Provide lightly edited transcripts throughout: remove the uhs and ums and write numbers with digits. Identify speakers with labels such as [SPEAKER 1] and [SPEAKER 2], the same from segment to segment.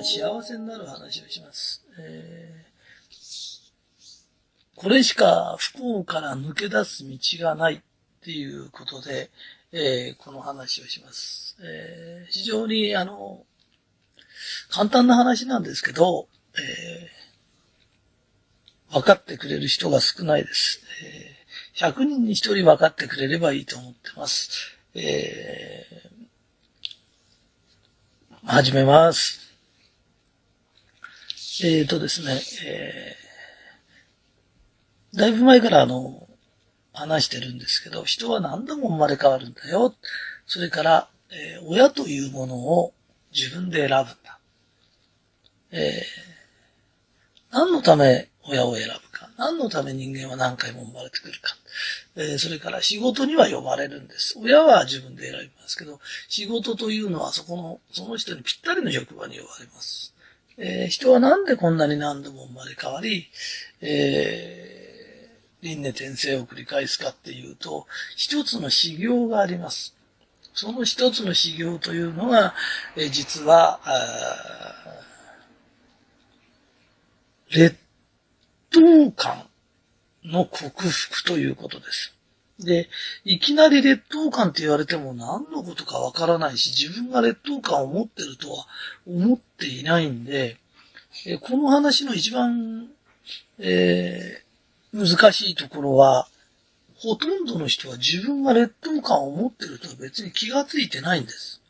[SPEAKER 1] 幸せになる話をします。これしか不幸から抜け出す道がないっていうことで、この話をします。非常に簡単な話なんですけど、分かってくれる人が少ないです。100人に1人分かってくれればいいと思ってます。始めます。ですね、だいぶ前から話してるんですけど、人は何度も生まれ変わるんだよ。それから、親というものを自分で選ぶんだ。何のため親を選ぶか。何のため人間は何回も生まれてくるか。それから仕事には呼ばれるんです。親は自分で選びますけど、仕事というのはその人にぴったりの職場に呼ばれます。人はなんでこんなに何度も生まれ変わり、輪廻転生を繰り返すかっていうと、一つの修行があります。その一つの修行というのが、実は、劣等感の克服ということです。で、いきなり劣等感って言われても何のことかわからないし、自分が劣等感を持ってるとは思っていないんで、この話の一番、難しいところは、ほとんどの人は自分が劣等感を持ってるとは別に気がついてないんです。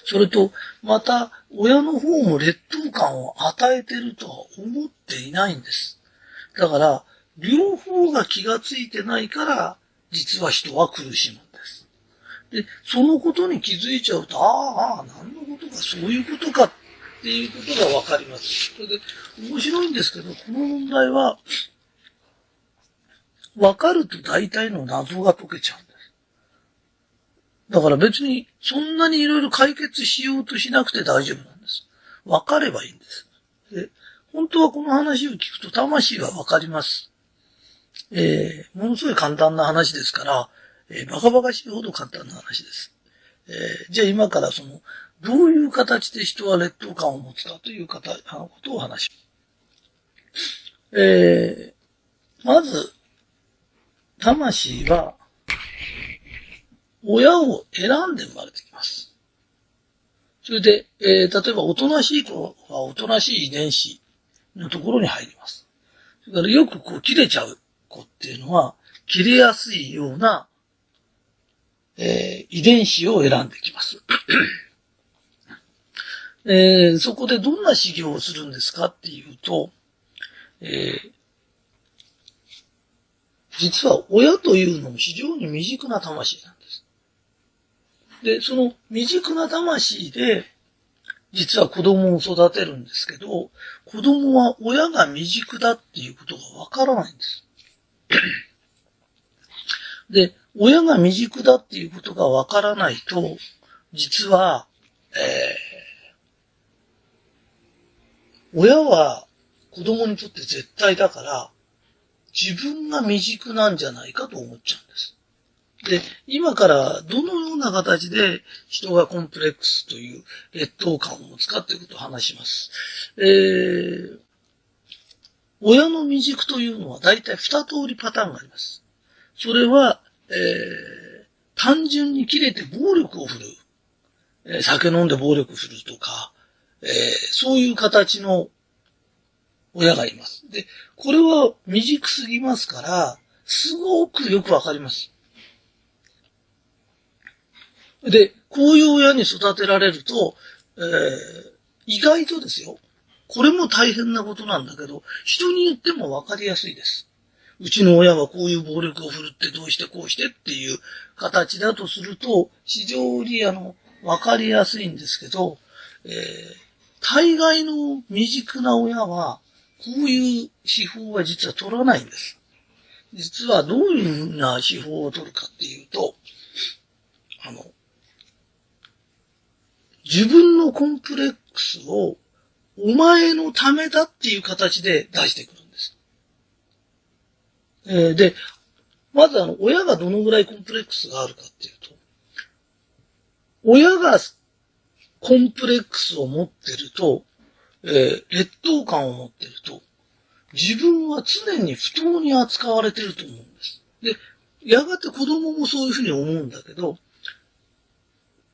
[SPEAKER 1] それと、また、親の方も劣等感を与えてるとは思っていないんです。だから、両方が気がついてないから、実は人は苦しむんです。で、そのことに気づいちゃうと、何のことか、そういうことかっていうことがわかります。それで、面白いんですけど、この問題は、わかると大体の謎が解けちゃうんです。だから別にそんなにいろいろ解決しようとしなくて大丈夫なんです。わかればいいんです。で、本当はこの話を聞くと魂はわかります。ものすごい簡単な話ですから、バカバカしいほど簡単な話です。じゃあ今からどういう形で人は劣等感を持つかということを話します。まず、魂は、親を選んで生まれてきます。それで、例えばおとなしい子はおとなしい遺伝子のところに入ります。それからよく切れちゃう子っていうのは、切れやすいような、遺伝子を選んできます。そこでどんな修行をするんですかっていうと、実は親というのも非常に未熟な魂なんです。で、その未熟な魂で、実は子供を育てるんですけど、子供は親が未熟だっていうことがわからないんです。で、親が未熟だっていうことがわからないと、実は、親は子供にとって絶対だから、自分が未熟なんじゃないかと思っちゃうんです。で、今からどのような形で人がコンプレックスという劣等感を持つかということを話します。親の未熟というのは大体2通りパターンがあります。それは、単純に切れて暴力を振る。酒飲んで暴力振るとか、そういう形の親がいます。で、これは未熟すぎますから、すごくよくわかります。で、こういう親に育てられると、意外とですよ。これも大変なことなんだけど、人に言ってもわかりやすいです。うちの親はこういう暴力を振るってどうしてこうしてっていう形だとすると、非常にわかりやすいんですけど、大概の未熟な親は、こういう手法は実は取らないんです。実はどういうふうな手法を取るかっていうと、自分のコンプレックスをお前のためだっていう形で出してくるんです。で、まず親がどのぐらいコンプレックスがあるかっていうと、親がコンプレックスを持ってると、劣等感を持ってると、自分は常に不当に扱われてると思うんです。で、やがて子供もそういうふうに思うんだけど、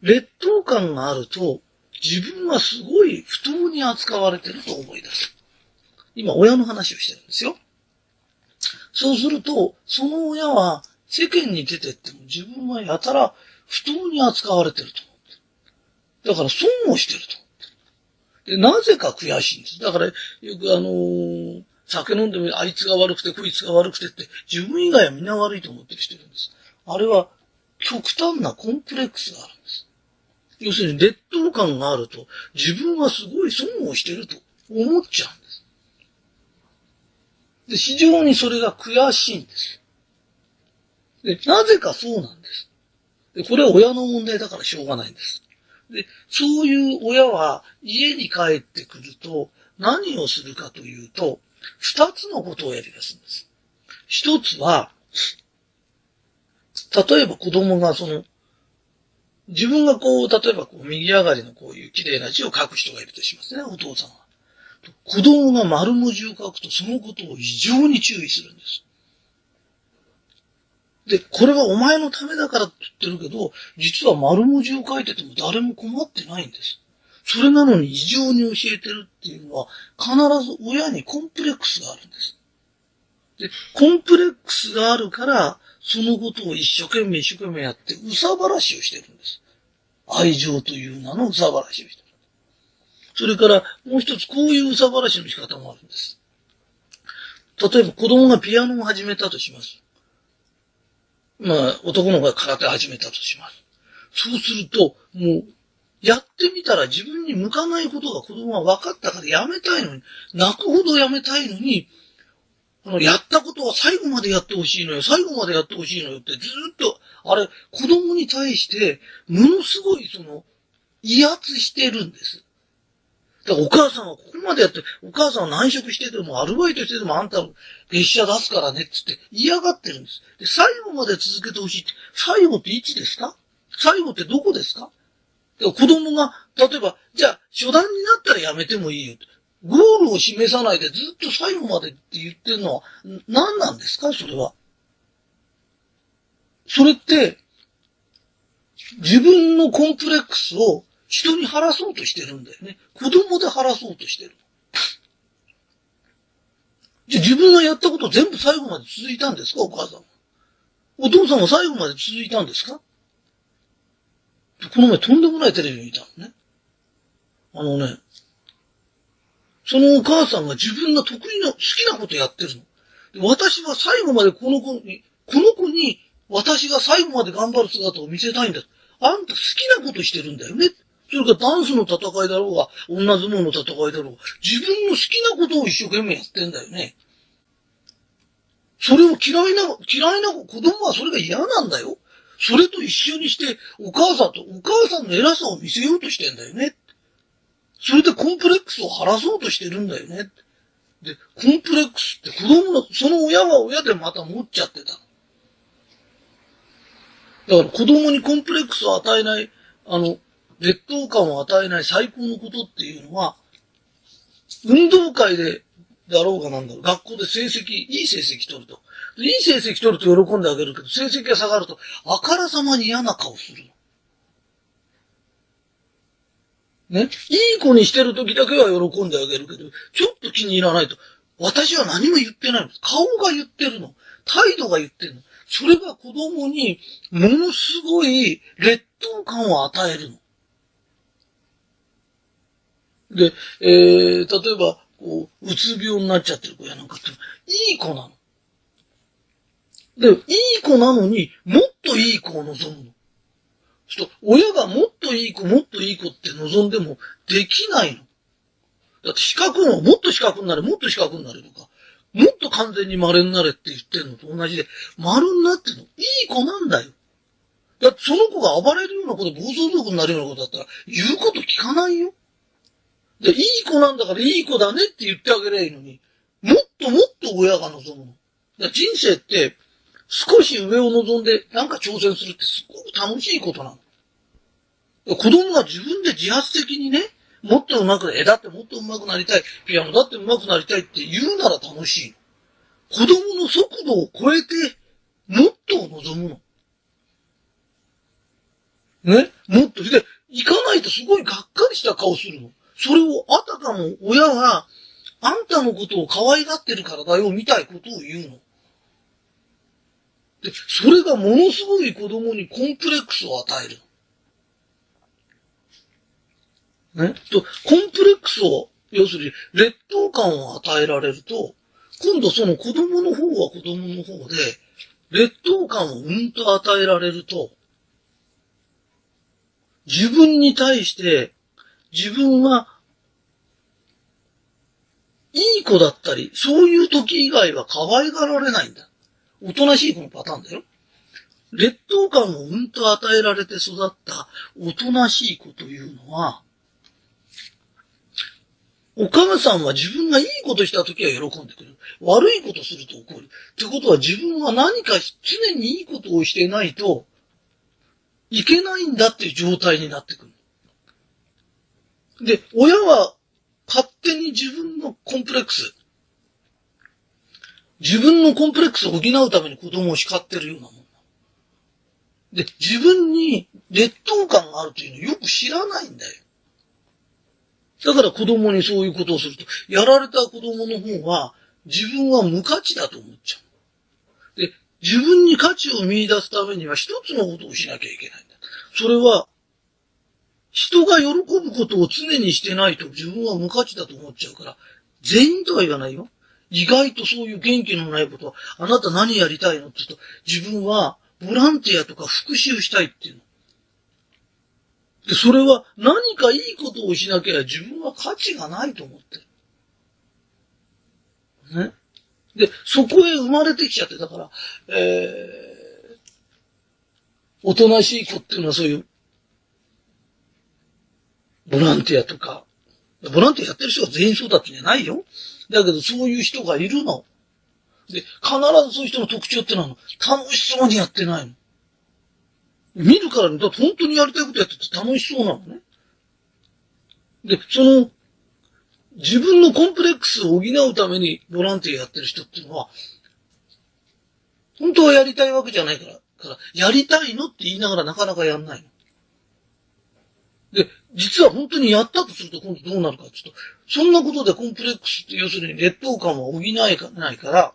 [SPEAKER 1] 劣等感があると、自分はすごい不当に扱われてると思い出す。今、親の話をしてるんですよ。そうすると、その親は世間に出てっても自分はやたら不当に扱われてると思ってる。だから損をしてると思ってる。で、なぜか悔しいんです。だからよく酒飲んでもあいつが悪くてこいつが悪くてって自分以外はみんな悪いと思ってる人いるんです。あれは極端なコンプレックスがあるんです。要するに劣等感があると自分はすごい損をしてると思っちゃうんです。で、非常にそれが悔しいんです。で、なぜかそうなんです。で、これは親の問題だからしょうがないんです。で、そういう親は家に帰ってくると何をするかというと、二つのことをやり出すんです。一つは、例えば子供が自分が例えば右上がりのこういう綺麗な字を書く人がいるとしますね、お父さんは。子供が丸文字を書くとそのことを異常に注意するんです。で、これはお前のためだからって言ってるけど、実は丸文字を書いてても誰も困ってないんです。それなのに異常に教えてるっていうのは、必ず親にコンプレックスがあるんです。で、コンプレックスがあるから、そのことを一生懸命やって、憂さ晴らしをしてるんです。愛情という名の憂さ晴らしをしてる。それから、もう一つ、こういう憂さ晴らしの仕方もあるんです。例えば、子供がピアノを始めたとします。男の子が空手を始めたとします。そうすると、もう、やってみたら自分に向かないことが子供は分かったからやめたいのに、泣くほどやめたいのに、やったことは最後までやってほしいのよ、最後までやってほしいのよってずっと、あれ、子供に対して、ものすごい威圧してるんです。だからお母さんはここまでやって、お母さんは内職しててもアルバイトしててもあんた月謝出すからねっつって嫌がってるんです。で、最後まで続けてほしいって、最後っていつですか？最後ってどこですか？で子供が、例えば、じゃあ、初段になったらやめてもいいよって。ゴールを示さないでずっと最後までって言ってるのは何なんですか？それは。それって、自分のコンプレックスを人に晴らそうとしてるんだよね。子供で晴らそうとしてる。じゃあ自分がやったこと全部最後まで続いたんですか？お母さんは。お父さんも最後まで続いたんですか？この前とんでもないテレビ見たのね。そのお母さんが自分が得意な、好きなことやってるの。私は最後までこの子に私が最後まで頑張る姿を見せたいんだ。あんた好きなことしてるんだよね。それからダンスの戦いだろうが、女相撲の戦いだろうが、自分の好きなことを一生懸命やってんだよね。それを嫌いな子供はそれが嫌なんだよ。それと一緒にして、お母さんの偉さを見せようとしてんだよね。それでコンプレックスを晴らそうとしてるんだよね。で、コンプレックスって子供の、その親は親でまた持っちゃってた。だから子供にコンプレックスを与えない、劣等感を与えない最高のことっていうのは、運動会でだろうがなんだろう、学校でいい成績取ると。いい成績取ると喜んであげるけど、成績が下がると、あからさまに嫌な顔するの。ね。いい子にしてる時だけは喜んであげるけど、ちょっと気に入らないと、私は何も言ってないの。顔が言ってるの。態度が言ってるの。それが子供にものすごい劣等感を与えるの。で、例えば、うつ病になっちゃってる子やなんかって、いい子なの。で、いい子なのに、もっといい子を望むの。親がもっといい子って望んでもできないの。だってもっと四角になれとか、もっと完全に丸になれって言ってるのと同じで、丸になってるの。いい子なんだよ。だってその子が暴れるような子で暴走族になるような子だったら、言うこと聞かないよ。で、いい子なんだからいい子だねって言ってあげればいいのに、もっと親が望むの。だ人生って、少し上を望んでなんか挑戦するってすごく楽しいことなの。子供が自分で自発的にね、もっと上手くなり、だってもっと上手くなりたい、ピアノだって上手くなりたいって言うなら楽しい。子供の速度を超えて、もっとを望むの。ね、もっと。で、行かないとすごいがっかりした顔するの。それをあたかも親は、あんたのことを可愛がってるからだよ、みたいことを言うの。で、それがものすごい子供にコンプレックスを与える。ね。コンプレックスを、要するに劣等感を与えられると、今度その子供の方は子供の方で、劣等感をと与えられると、自分に対して、自分はいい子だったり、そういう時以外は可愛がられないんだ。おとなしい子のパターンだよ。劣等感をと与えられて育ったおとなしい子というのは、お母さんは自分がいいことした時は喜んでくれる。悪いことすると怒る。ってことは自分は何か常にいいことをしてないといけないんだっていう状態になってくる。で、親は勝手に自分のコンプレックスを補うために子供を叱ってるようなもん。で、自分に劣等感があるというのをよく知らないんだよ。だから子供にそういうことをすると、やられた子供の方は自分は無価値だと思っちゃう。で、自分に価値を見出すためには一つのことをしなきゃいけないんだ。それは、人が喜ぶことを常にしてないと自分は無価値だと思っちゃうから、全員とは言わないよ。意外とそういう元気のないことは、あなた何やりたいのって言うと、自分はボランティアとか復讐したいっていうの。で、それは何かいいことをしなきゃ自分は価値がないと思ってる。ね。で、そこへ生まれてきちゃって、だから、おとなしい子っていうのはそういう、ボランティアとか、ボランティアやってる人が全員そうだってんじゃないよ。だけどそういう人がいるの。で、必ずそういう人の特徴ってのは楽しそうにやってないの。見るからに、だって本当にやりたいことやってて楽しそうなのね。で、自分のコンプレックスを補うためにボランティアやってる人っていうのは、本当はやりたいわけじゃないから、やりたいのって言いながらなかなかやんないの。で、実は本当にやったとすると今度どうなるかっていうと、そんなことでコンプレックスって要するに劣等感を補えないから、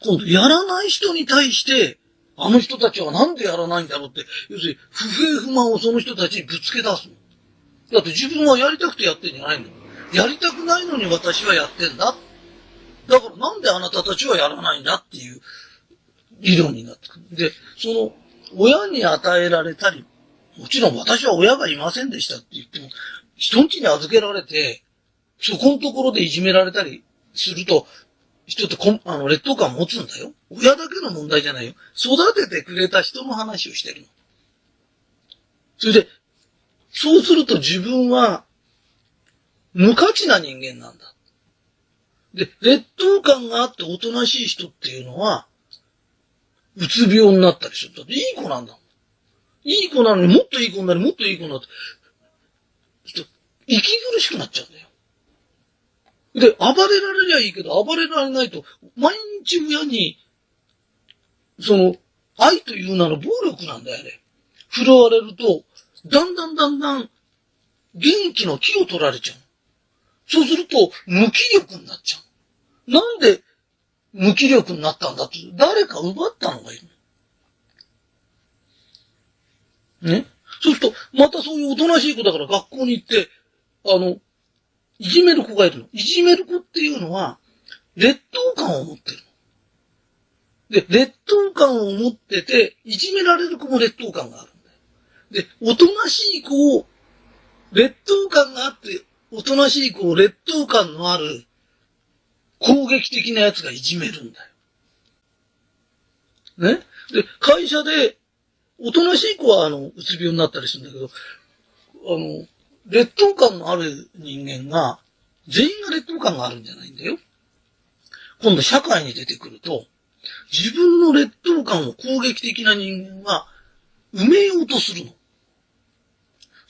[SPEAKER 1] 今度やらない人に対して、あの人たちはなんでやらないんだろうって、要するに不平不満をその人たちにぶつけ出すの。だって自分はやりたくてやってんじゃないの。やりたくないのに私はやってんだ。だからなんであなたたちはやらないんだっていう理論になってくる。で、親に与えられたり、もちろん私は親がいませんでしたって言っても、人ん家に預けられて、そこのところでいじめられたりすると、人って劣等感持つんだよ。親だけの問題じゃないよ。育ててくれた人の話をしてるの。それで、そうすると自分は無価値な人間なんだ。で、劣等感があっておとなしい人っていうのは、うつ病になったりする。だっていい子なんだもん。いい子なのにもっといい子になる、もっといい子になって、息苦しくなっちゃうんだよ。で、暴れられりゃいいけど、暴れられないと、毎日親に、愛という名の暴力なんだよね。振るわれると、だんだん、元気の気を取られちゃう。そうすると、無気力になっちゃう。なんで、無気力になったんだって、誰か奪ったのがいる。ね。そうすると、またそういうおとなしい子だから学校に行って、いじめる子がいるの。いじめる子っていうのは、劣等感を持ってるの。で、劣等感を持ってて、いじめられる子も劣等感があるんだよ。で、おとなしい子を、劣等感があって、おとなしい子を劣等感のある攻撃的なやつがいじめるんだよ。ね。で、会社で、おとなしい子はうつ病になったりするんだけど、劣等感のある人間が、全員が劣等感があるんじゃないんだよ。今度社会に出てくると、自分の劣等感を攻撃的な人間が埋めようとするの。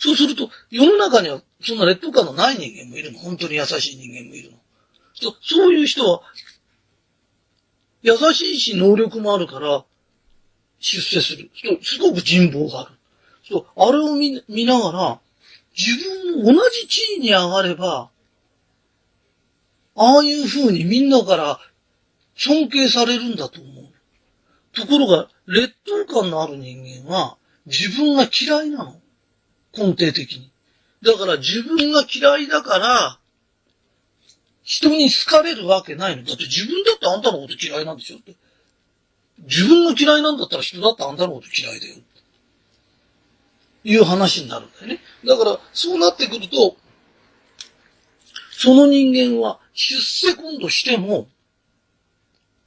[SPEAKER 1] そうすると、世の中にはそんな劣等感のない人間もいるの。本当に優しい人間もいるの。そういう人は、優しいし能力もあるから、出世する。すごく人望がある。あれを見ながら、自分も同じ地位に上がれば、ああいう風にみんなから尊敬されるんだと思う。ところが、劣等感のある人間は、自分が嫌いなの。根底的に。だから自分が嫌いだから、人に好かれるわけないの。だって自分だってあんたのこと嫌いなんでしょって。自分が嫌いなんだったら人だってあんたのこと嫌いだよ。いう話になるんだよね。だから、そうなってくると、その人間は出世今度しても、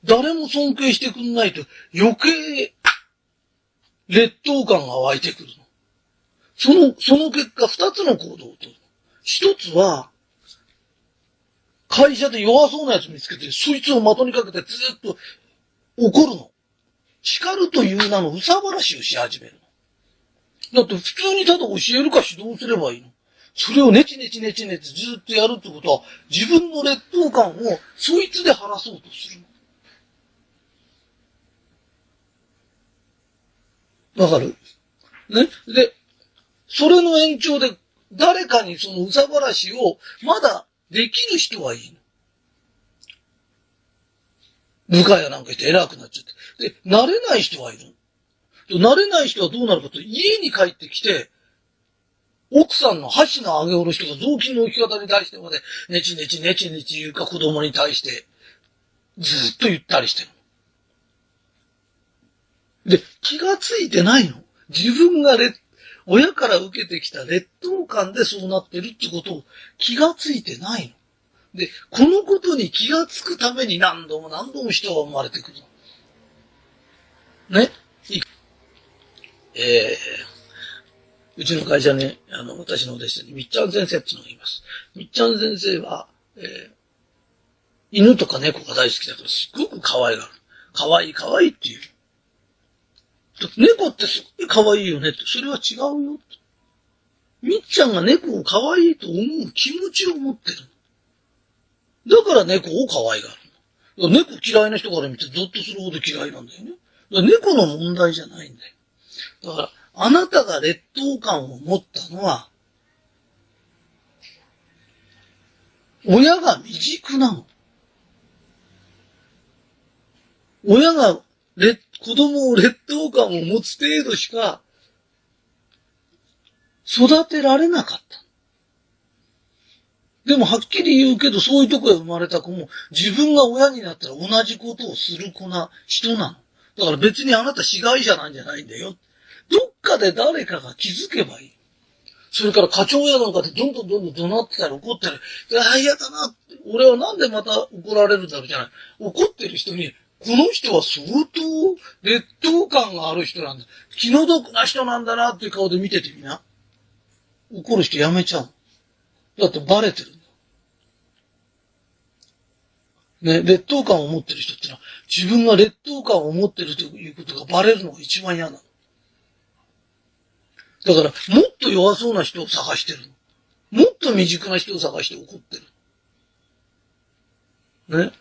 [SPEAKER 1] 誰も尊敬してくんないと余計劣等感が湧いてくるの。その結果二つの行動をとる。一つは、会社で弱そうな奴見つけて、そいつを的にかけてずっと怒るの。叱るという名の憂さ晴らしをし始めるの。だって普通にただ教えるか指導すればいいの。それをネチネチずっとやるってことは、自分の劣等感をそいつで晴らそうとするの。わかる？ね。で、それの延長で誰かにその憂さ晴らしをまだできる人はいいの。部下やなんかいて偉くなっちゃって。で、慣れない人はいる。慣れない人はどうなるかと、家に帰ってきて、奥さんの箸の上げ下ろしとか雑巾の置き方に対してまで、ネチネチ言うか子供に対して、ずっと言ったりしてる。で、気がついてないの。自分が親から受けてきた劣等感でそうなってるってことを気がついてないの。で、このことに気がつくために何度も人が生まれてくるの。ね。うちの会社に、私の弟子にみっちゃん先生っていうのがいます。みっちゃん先生は、犬とか猫が大好きだからすっごく可愛がる。可愛いっていう。猫ってすごい可愛いよねって。それは違うよ。みっちゃんが猫を可愛いと思う気持ちを持ってる。だから猫を可愛がる。猫嫌いな人から見てゾッとするほど嫌いなんだよね。猫の問題じゃないんだよ。だから、あなたが劣等感を持ったのは、親が未熟なの。親が子供を劣等感を持つ程度しか育てられなかった。でもはっきり言うけど、そういうとこへ生まれた子も自分が親になったら同じことをする人なの。だから別にあなた被害者なんじゃないんだよ。どっかで誰かが気づけばいい。それから課長やなんかでどんどん怒鳴ってたり怒ったり、嫌だなって、俺はなんでまた怒られるんだろうじゃない。怒ってる人に、この人は相当劣等感がある人なんだ。気の毒な人なんだなっていう顔で見ててみな。怒る人やめちゃう。だってバレてるんだ。ね、劣等感を持ってる人ってのは、自分が劣等感を持ってるということがバレるのが一番嫌なの。だから、もっと弱そうな人を探してるの。もっと未熟な人を探して怒ってる。ね。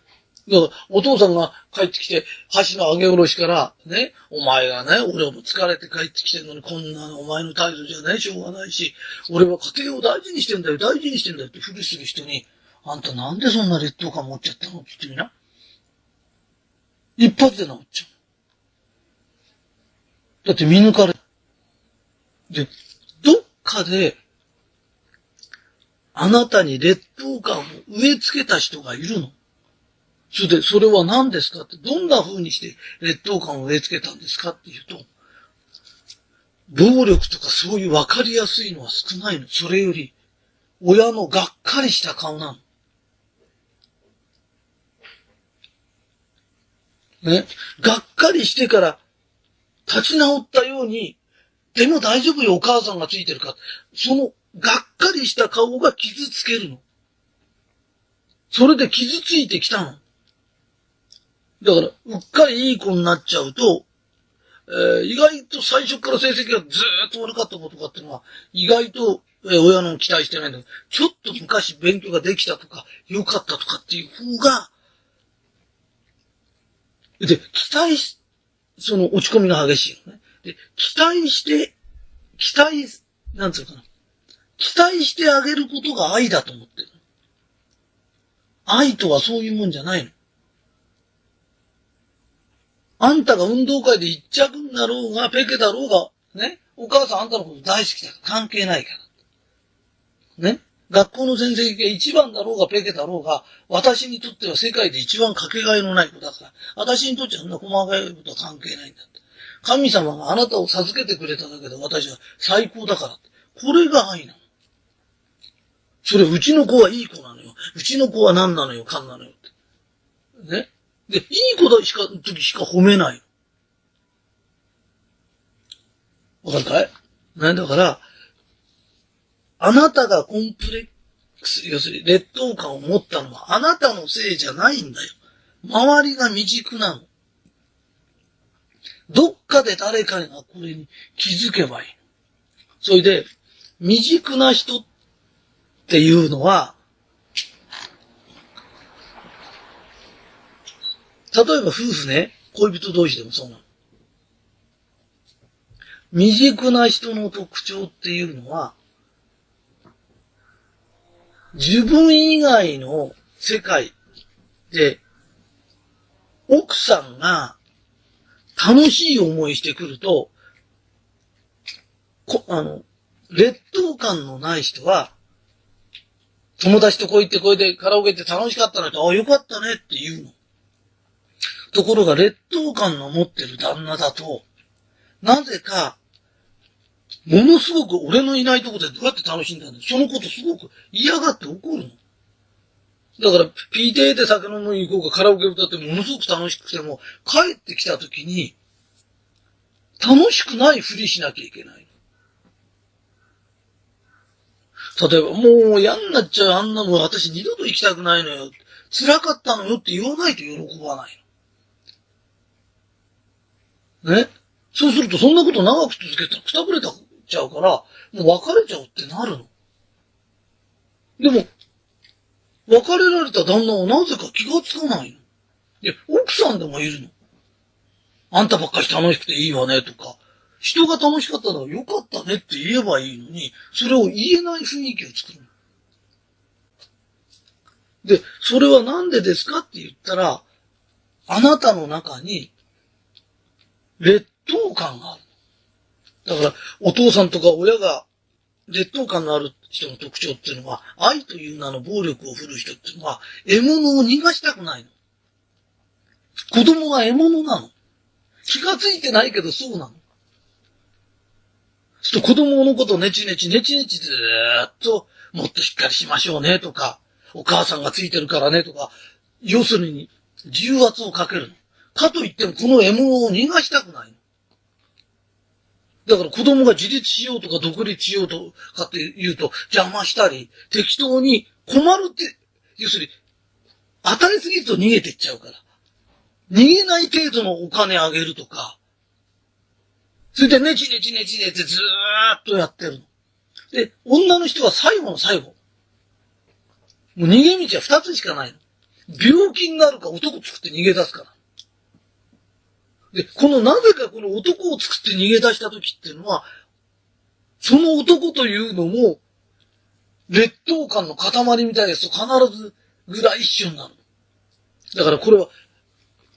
[SPEAKER 1] だから、お父さんが帰ってきて、箸の上げ下ろしから、ね、お前がね、俺も疲れて帰ってきてるのに、こんなお前の態度じゃね、しょうがないし、俺は家庭を大事にしてんだよってふりする人に、あんたなんでそんな劣等感持っちゃったのって言ってみな。一発で治っちゃう。だって見抜かれ、で、どっかで、あなたに劣等感を植え付けた人がいるの。それは何ですかって、どんな風にして劣等感を植え付けたんですかっていうと、暴力とかそういう分かりやすいのは少ないの。それより、親のがっかりした顔なの。ね。がっかりしてから立ち直ったように、でも大丈夫よお母さんがついてるから。そのがっかりした顔が傷つけるの。それで傷ついてきたの。だから、うっかりいい子になっちゃうと、意外と最初から成績がずーっと悪かった子とかっていうのは、意外と、親の期待してないんだけど、ちょっと昔勉強ができたとか、良かったとかっていう方が、で、その落ち込みが激しいよね。で、なんつうかな。期待してあげることが愛だと思ってる。愛とはそういうもんじゃないの。あんたが運動会で一着になろうが、ペケだろうが、ね。お母さんあんたのこと大好きだから関係ないから。ね。学校の先生が一番だろうが、ペケだろうが、私にとっては世界で一番かけがえのない子だから、私にとってはそんな細かいことは関係ないんだって。神様があなたを授けてくれただけで私は最高だからって。これが愛なの。それ、うちの子はいい子なのよ。うちの子は何なのよ、かんなのよって。ね。で、いい子だしか、時しか褒めないの。わかるかい？ね、だから、あなたがコンプレックス、要するに劣等感を持ったのはあなたのせいじゃないんだよ。周りが未熟なの。どっかで誰かがこれに気づけばいい。それで、未熟な人っていうのは、例えば夫婦ね、恋人同士でもそうなの。未熟な人の特徴っていうのは、自分以外の世界で、奥さんが楽しい思いしてくると、劣等感のない人は、友達とこう行ってカラオケ行って楽しかったねと、あ、よかったねって言うの。ところが劣等感の持ってる旦那だと、なぜか、ものすごく俺のいないとこでどうやって楽しんだんだよ。そのことすごく嫌がって怒るの。だから、PTA で酒飲みに行こうかカラオケ歌ってものすごく楽しくても、帰ってきた時に、楽しくないふりしなきゃいけない。例えば、もう嫌になっちゃう、あんなもん私二度と行きたくないのよ。辛かったのよって言わないと喜ばないの。ね。そうするとそんなこと長く続けたらくたぶれちゃうから、もう別れちゃおうってなるの。でも、別れられた旦那はなぜか気がつかないの。で、奥さんでもいるの。あんたばっかし楽しくていいわねとか、人が楽しかったのはよかったねって言えばいいのに、それを言えない雰囲気を作るの。で、それはなんでですかって言ったら、あなたの中に劣等感がある。だから、お父さんとか親が劣等感のある人の特徴っていうのは、愛という名の暴力を振るう人っていうのは、獲物を逃がしたくないの。子供が獲物なの。気がついてないけどそうなの。そうすると子供のことをネチネチずーっと、もっとしっかりしましょうねとか、お母さんがついてるからねとか、要するに重圧をかけるの。かといってもこの獲物を逃がしたくないの。だから子供が自立しようとか独立しようとかって言うと邪魔したり、適当に困るって、要するに、与えすぎると逃げてっちゃうから。逃げない程度のお金あげるとか、それでネチネチってずーっとやってるの。で、女の人は最後の最後。もう逃げ道は二つしかないの。病気になるか男作って逃げ出すから。で、なぜかこの男を作って逃げ出した時っていうのは、その男というのも、劣等感の塊みたいですと必ずぐらい一緒になる。だからこれは、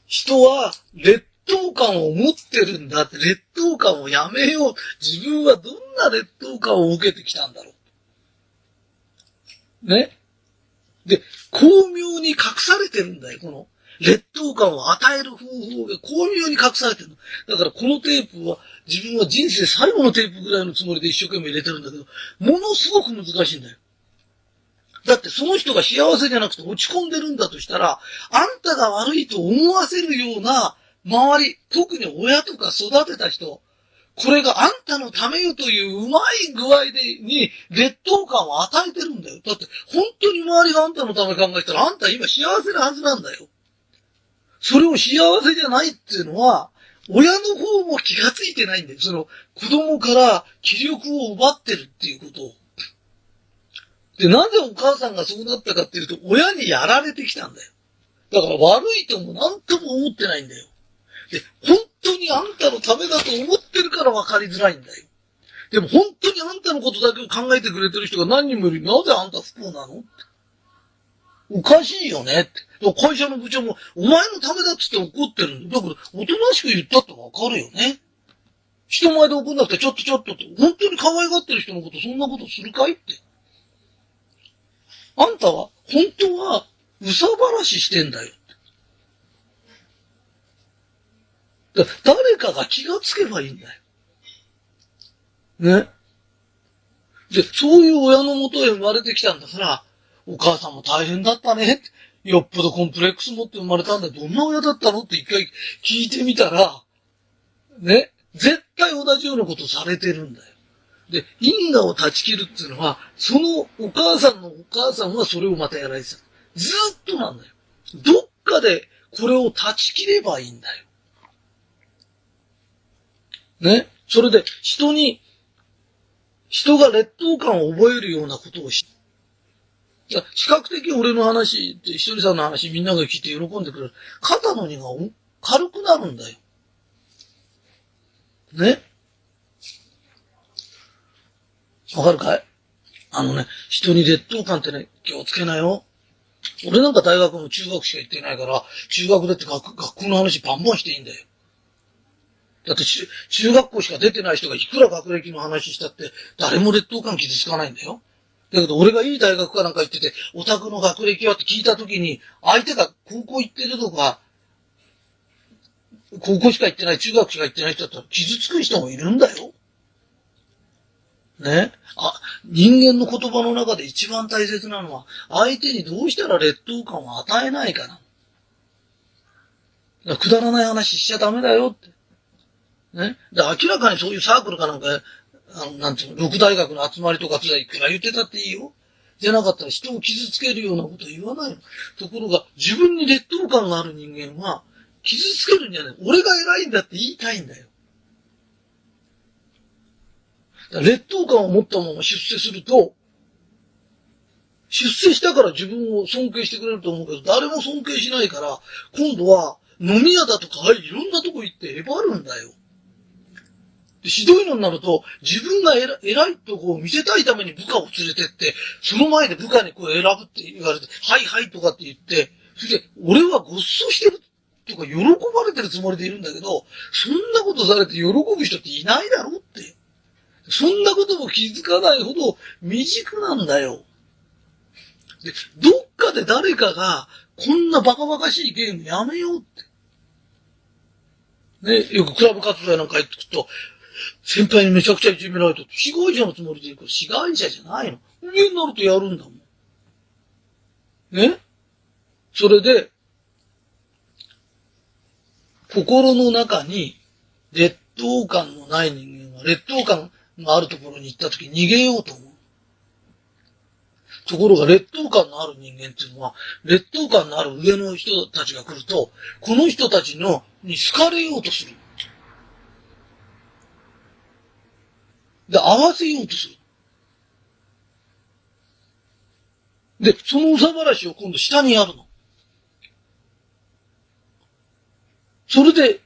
[SPEAKER 1] 人は劣等感を持ってるんだって、劣等感をやめよう。自分はどんな劣等感を受けてきたんだろう。ね。で、巧妙に隠されてるんだよ、この。劣等感を与える方法が巧妙に隠されてるの。だからこのテープは自分は人生最後のテープぐらいのつもりで一生懸命入れてるんだけど、ものすごく難しいんだよ。だってその人が幸せじゃなくて落ち込んでるんだとしたら、あんたが悪いと思わせるような周り、特に親とか育てた人、これがあんたのためよといううまい具合に劣等感を与えてるんだよ。だって本当に周りがあんたのため考えたらあんた今幸せなはずなんだよ。それを幸せじゃないっていうのは、親の方も気がついてないんだよ。子供から気力を奪ってるっていうことを。で、なぜお母さんがそうなったかっていうと、親にやられてきたんだよ。だから悪いとも何とも思ってないんだよ。で、本当にあんたのためだと思ってるから分かりづらいんだよ。でも本当にあんたのことだけを考えてくれてる人が何人もいる。なぜあんた不幸なの？おかしいよねって。会社の部長も、お前のためだっつって怒ってるんだ。だから、おとなしく言ったってわかるよね。人前で怒んなくて、ちょっとって。本当に可愛がってる人のこと、そんなことするかいって。あんたは、本当は、うさばらししてんだよ。誰かが気がつけばいいんだよ。ね。で、そういう親のもとへ生まれてきたんだから、お母さんも大変だったね。よっぽどコンプレックス持って生まれたんだ。どんな親だったのって一回聞いてみたら、ね、絶対同じようなことされてるんだよ。で、因果を断ち切るっていうのは、そのお母さんのお母さんはそれをまたやられてた。ずっとなんだよ。どっかでこれを断ち切ればいいんだよ。ね。それで人が劣等感を覚えるようなことをし、比較的俺の話、ひとりさんの話みんなが聞いて喜んでくれる。肩の荷が軽くなるんだよ。ね。わかるかい？人に劣等感ってね、気をつけなよ。俺なんか大学も中学しか行ってないから、中学だって学校の話バンバンしていいんだよ。だって中学校しか出てない人がいくら学歴の話したって、誰も劣等感傷つかないんだよ。だけど俺がいい大学かなんか行ってて、オタクの学歴はって聞いたときに、相手が高校行ってるとか、高校しか行ってない、中学しか行ってない人だったら傷つく人もいるんだよ。ね。人間の言葉の中で一番大切なのは、相手にどうしたら劣等感を与えないかな。くだらない話しちゃダメだよって。ね。で、明らかにそういうサークルかなんか、なんていうの、六大学の集まりとかいくら言ってたっていいよ。じゃなかったら人を傷つけるようなこと言わないの。ところが、自分に劣等感がある人間は、傷つけるんじゃない。俺が偉いんだって言いたいんだよ。劣等感を持ったまま出世すると、出世したから自分を尊敬してくれると思うけど、誰も尊敬しないから、今度は飲み屋だとか、いろんなとこ行ってえばるんだよ。で、ひどいのになると、自分が偉いとこを見せたいために部下を連れてって、その前で部下にこう選ぶって言われて、はいはいとかって言って、それで、俺はごっそしてるとか喜ばれてるつもりでいるんだけど、そんなことされて喜ぶ人っていないだろって。そんなことも気づかないほど未熟なんだよ。で、どっかで誰かが、こんなバカバカしいゲームやめようって。ね、よくクラブ活動やなんか行ってくと、先輩にめちゃくちゃいじめられた。被害者のつもりで行く。被害者じゃないの。上になるとやるんだもん。ね。それで、心の中に劣等感のない人間は、劣等感があるところに行った時逃げようと思う。ところが劣等感のある人間っていうのは、劣等感のある上の人たちが来ると、この人たちに好かれようとする。で、合わせようとする。で、そのうさばらしを今度下にやるの。それで、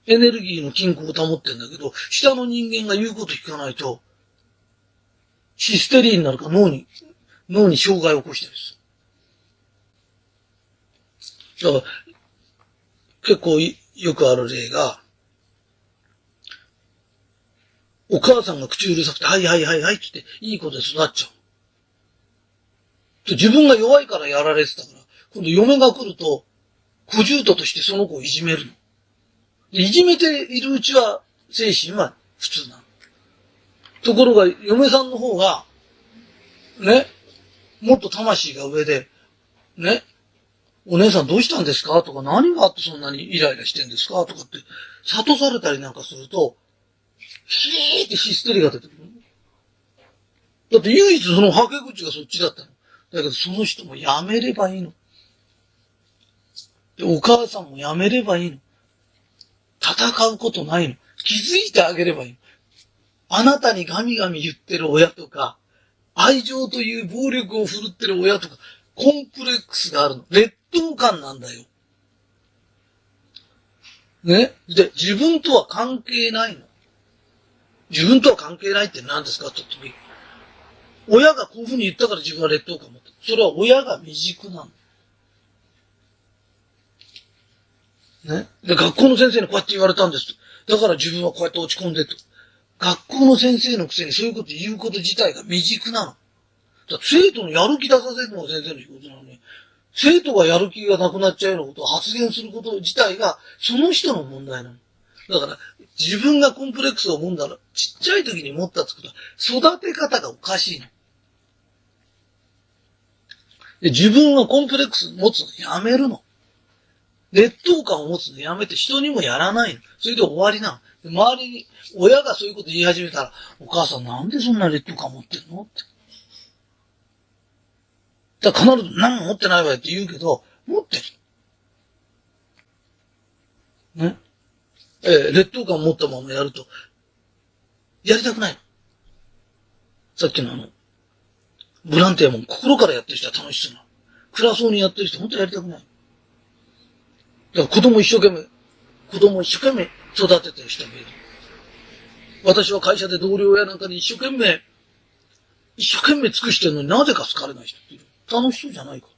[SPEAKER 1] エネルギーの均衡を保ってんだけど、下の人間が言うこと聞かないと、ヒステリーになるか脳に障害を起こしたりする。だから、結構よくある例が、お母さんが口うるさくて、はいはいはいはいって言って、いい子で育っちゃう。自分が弱いからやられてたから、今度嫁が来ると、小獣人としてその子をいじめるの。いじめているうちは、精神は普通なの。ところが、嫁さんの方が、ね、もっと魂が上で、ね、お姉さんどうしたんですかとか、何があってそんなにイライラしてんですかとかって、諭されたりなんかすると、ヒーってヒステリが出てくる。だって唯一そのはけ口がそっちだったの。だけどその人もやめればいいの。で、お母さんもやめればいいの。戦うことないの。気づいてあげればいいの。あなたにガミガミ言ってる親とか、愛情という暴力を振るってる親とか、コンプレックスがあるの。劣等感なんだよ。ね。で、自分とは関係ないの。自分とは関係ないって何ですかって言って、親がこういうふうに言ったから自分は劣等感を持ってる。それは親が未熟なの。ね。で、学校の先生にこうやって言われたんですと。だから自分はこうやって落ち込んでと。学校の先生のくせにそういうこと言うこと自体が未熟なの。生徒のやる気出させるのが先生の仕事なのに、生徒がやる気がなくなっちゃうようなことを発言すること自体がその人の問題なの。だから自分がコンプレックスを持んだらちっちゃい時に持ったってことは育て方がおかしいの。で自分はコンプレックス持つのやめるの。劣等感を持つのやめて人にもやらないの。それで終わりなの。周りに親がそういうこと言い始めたら、お母さんなんでそんな劣等感持ってるのって。だから必ず何も持ってないわよって言うけど、持ってる。ね。劣等感を持ったままやると、やりたくないの。さっきのボランティアも心からやってる人は楽しそうなの。暗そうにやってる人本当にやりたくない。だから子供一生懸命育ててる人もいる。私は会社で同僚やなんかに一生懸命尽くしてるのになぜか好かれない人っている。楽しそうじゃないか。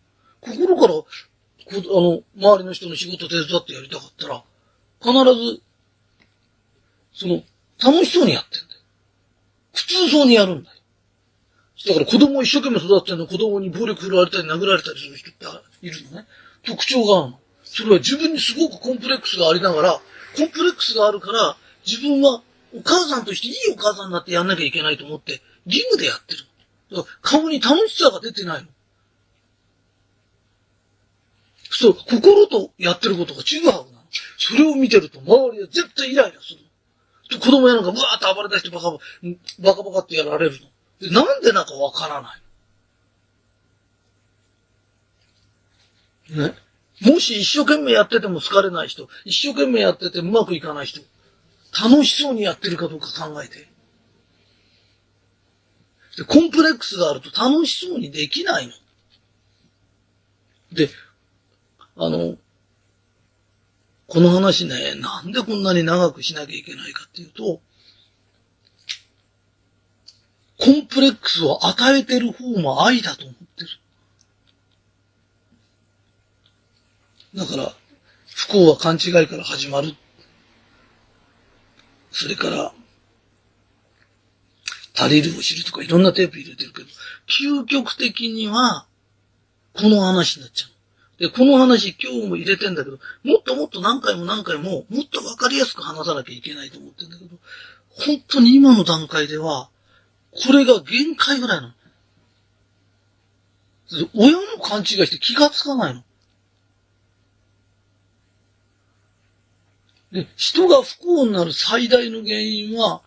[SPEAKER 1] 心から、周りの人の仕事手伝ってやりたかったら、必ず、楽しそうにやってんだよ。普通そうにやるんだよ。だから子供を一生懸命育ててるの子供に暴力振られたり殴られたりする人っているのね。特徴があるの。それは自分にすごくコンプレックスがありながら、コンプレックスがあるから、自分はお母さんとしていいお母さんになってやんなきゃいけないと思って、義務でやってる。だから顔に楽しさが出てないの。そう、心とやってることが違うなの。それを見てると周りは絶対イライラする。子供やなんかブワーッと暴れ出してバカってやられるの。でなんでなんかわからない。ね。もし一生懸命やってても好かれない人、一生懸命やっててうまくいかない人、楽しそうにやってるかどうか考えて。でコンプレックスがあると楽しそうにできないの。で、この話ね、なんでこんなに長くしなきゃいけないかっていうと、コンプレックスを与えてる方も愛だと思ってる。だから、不幸は勘違いから始まる。それから、足りるを知るとかいろんなテープ入れてるけど、究極的には、この話になっちゃう。で、この話今日も入れてんだけど、もっともっと何回も、もっとわかりやすく話さなきゃいけないと思ってんだけど、本当に今の段階では、これが限界ぐらいなの。親も勘違いして気がつかないの。で、人が不幸になる最大の原因は、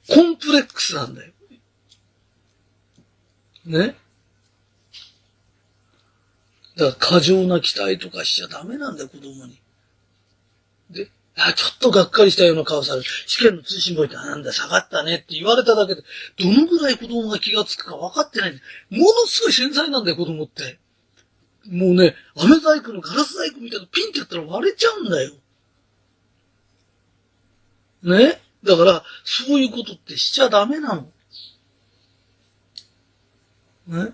[SPEAKER 1] コンプレックスなんだよ。ね。だから過剰な期待とかしちゃダメなんだよ、子供に。で、ちょっとがっかりしたような顔される。試験の通信簿ってなんだ、下がったねって言われただけで、どのぐらい子供が気がつくか分かってないんだよ。ものすごい繊細なんだよ、子供って。もうね、飴細工のガラス細工みたいなピンってやったら割れちゃうんだよ。ね。だから、そういうことってしちゃダメなの。ね。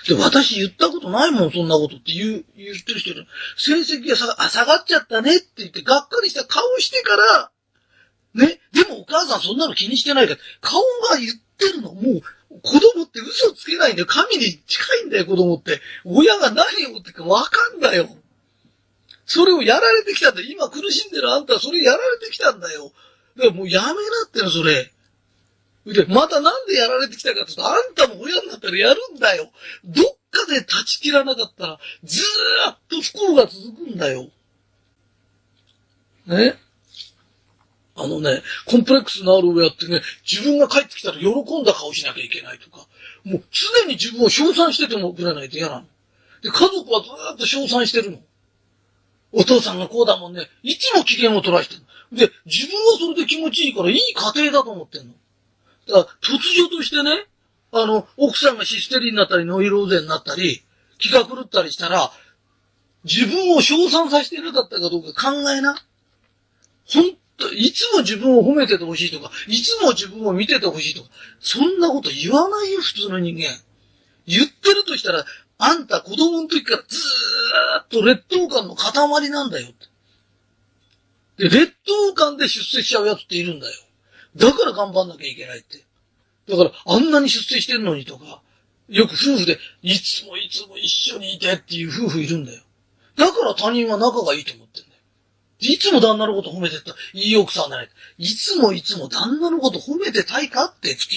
[SPEAKER 1] で、私言ったことないもん、そんなことって言ってる人いる。成績が下がっちゃったねって言ってがっかりした顔してから、ね。でもお母さんそんなの気にしてないから、顔が言ってるの。もう、子供って嘘つけないんだよ。神に近いんだよ、子供って。親が何を言ってるかわかんだよ。それをやられてきたんだよ。今苦しんでるあんたはそれやられてきたんだよ。だからもうやめなっての、それ。で、またなんでやられてきたかって言うと、あんたも親になったらやるんだよ。どっかで断ち切らなかったら、ずーっと不幸が続くんだよ。ね。コンプレックスのある親ってね、自分が帰ってきたら喜んだ顔しなきゃいけないとか、もう常に自分を称賛しててもくれないと嫌なの。で、家族はずーっと称賛してるの。お父さんがこうだもんね。いつも機嫌を取らしてる。で、自分はそれで気持ちいいからいい家庭だと思ってんの。だから、突如としてね、奥さんがヒステリーになったり、ノイローゼになったり、気が狂ったりしたら、自分を称賛させてるだったかどうか考えな。いつも自分を褒めててほしいとか、いつも自分を見ててほしいとか、そんなこと言わないよ、普通の人間。言ってるとしたら、あんた子供の時からずーっと劣等感の塊なんだよって。で、劣等感で出世しちゃうやつっているんだよ。だから頑張んなきゃいけないって。だから、あんなに出世してんのにとか、よく夫婦で、いつも一緒にいてっていう夫婦いるんだよ。だから他人は仲がいいと思ってんだよ。いつも旦那のこと褒めてた、いい奥さんじゃない。いつも旦那のこと褒めてたいかって普通。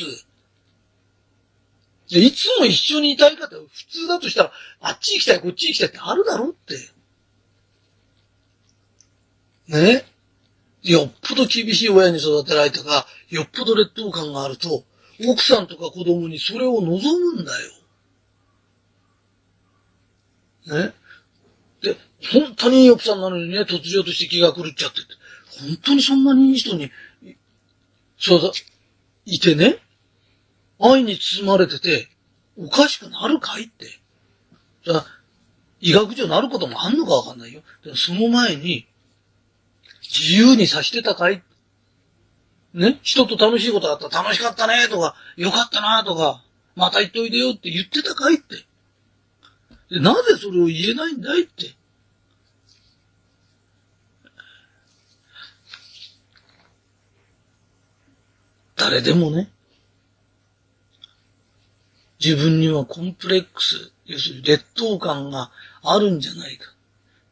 [SPEAKER 1] で、いつも一緒にいたいかって普通だとしたら、あっち行きたい、こっち行きたいってあるだろって。ね。よっぽど厳しい親に育てられたか、よっぽど劣等感があると、奥さんとか子供にそれを望むんだよ。ね。で、本当にいい奥さんなのにね、突如として気が狂っちゃってて。本当にそんなにいい人に、そうだ、いてね、愛に包まれてて、おかしくなるかいって。じゃあ、医学上なることもあんのかわかんないよ。でもその前に、自由にさしてたかいね、人と楽しいことあったら楽しかったねとか、よかったなとか、また言っといでよって言ってたかいって。で、なぜそれを言えないんだいって。誰でもね、自分にはコンプレックス、要するに劣等感があるんじゃないか。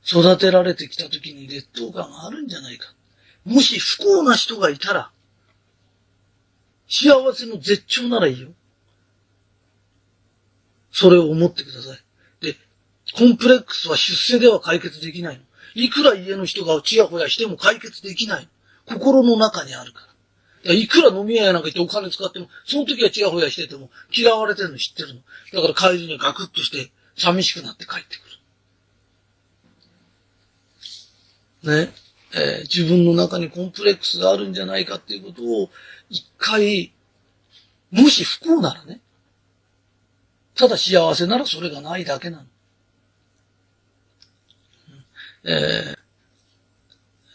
[SPEAKER 1] 育てられてきた時に劣等感があるんじゃないか。もし不幸な人がいたら、幸せの絶頂ならいいよ。それを思ってください。で、コンプレックスは出世では解決できないの。いくら家の人がチヤホヤしても解決できないの。心の中にあるから。いくら飲み屋やなんか行ってお金使っても、その時はチヤホヤしてても嫌われてるの知ってるの。だから帰りにガクッとして寂しくなって帰ってくる。ね。自分の中にコンプレックスがあるんじゃないかっていうことを一回、もし不幸ならね。ただ幸せならそれがないだけなの。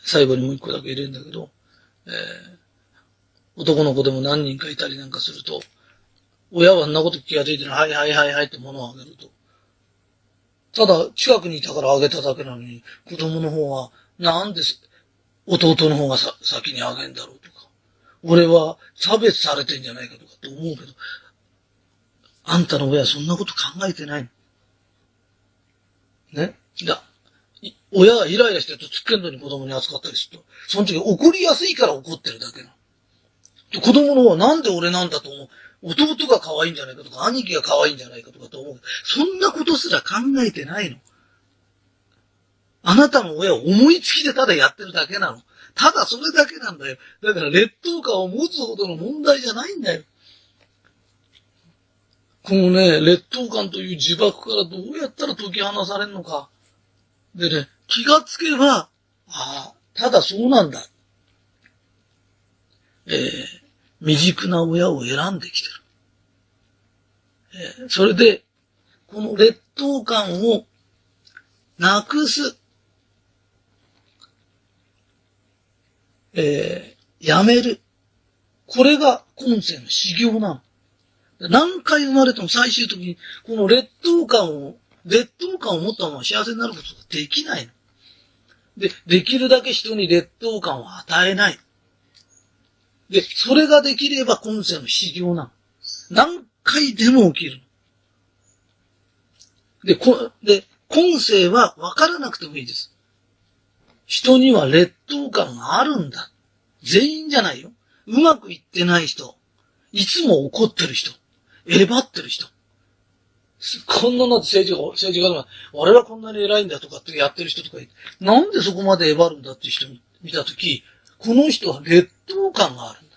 [SPEAKER 1] 最後にもう一個だけ入れるんだけど、男の子でも何人かいたりなんかすると、親はあんなこと気がついてるはいはいはいはいって物をあげると。ただ近くにいたからあげただけなのに、子供の方はなんで弟の方が先にあげんだろうとか、俺は差別されてんじゃないかとかって思うけど、あんたの親はそんなこと考えてないの。ね。親がイライラしてるとつっけんどに子供に扱ったりすると、その時怒りやすいから怒ってるだけなの。子供の方はなんで俺なんだと思う。弟が可愛いんじゃないかとか、兄貴が可愛いんじゃないかとかと思う。そんなことすら考えてないの。あなたの親は思いつきでただやってるだけなの。ただそれだけなんだよ。だから劣等感を持つほどの問題じゃないんだよ。このね、劣等感という呪縛からどうやったら解き放されるのか。でね、気がつけば、ただそうなんだ。未熟な親を選んできてる。それで、この劣等感をなくす。やめる。これが今世の修行なの。何回生まれても最終的に、この劣等感を持ったまま幸せになることができないの。で、できるだけ人に劣等感を与えない。で、それができれば今世の修行なの。何回でも起きるの。で、今世は分からなくてもいいです。人には劣等感があるんだ。全員じゃないよ。うまくいってない人。いつも怒ってる人。えばってる人。こんなの政治家でも、俺はこんなに偉いんだとかってやってる人とかいて、なんでそこまでえばるんだって人見たとき、この人は劣等感があるんだ。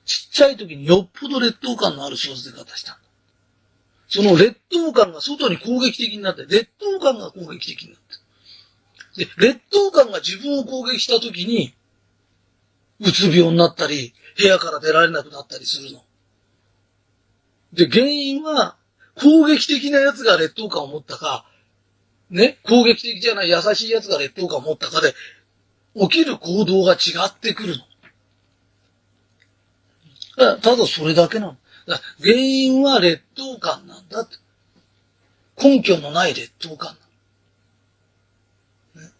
[SPEAKER 1] ちっちゃい時によっぽど劣等感のある育て方したんだ。その劣等感が外に攻撃的になって、劣等感が攻撃的になって。で、劣等感が自分を攻撃したときに、うつ病になったり、部屋から出られなくなったりするの。で、原因は、攻撃的な奴が劣等感を持ったか、ね、攻撃的じゃない優しい奴が劣等感を持ったかで、起きる行動が違ってくるの。ただそれだけなの。原因は劣等感なんだって。根拠のない劣等感なの。ね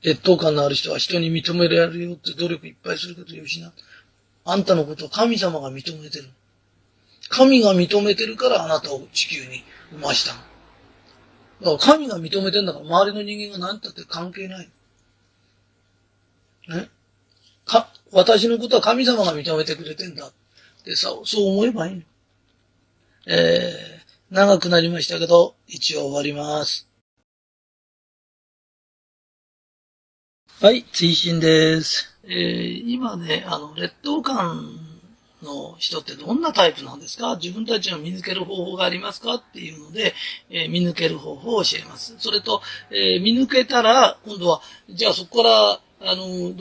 [SPEAKER 1] 劣等感のある人は人に認められるよって努力いっぱいするけどよしな。あんたのことを神様が認めてる。神が認めてるからあなたを地球に生ましたの。だから神が認めてんだから周りの人間が何だって関係ない。ね。私のことは神様が認めてくれてんだってさ、そう思えばいいの。長くなりましたけど、一応終わります。はい、追伸です。今ね、劣等感の人ってどんなタイプなんですか？自分たちの見抜ける方法がありますかっていうので、見抜ける方法を教えます。それと、見抜けたら、今度は、じゃあそこから、ど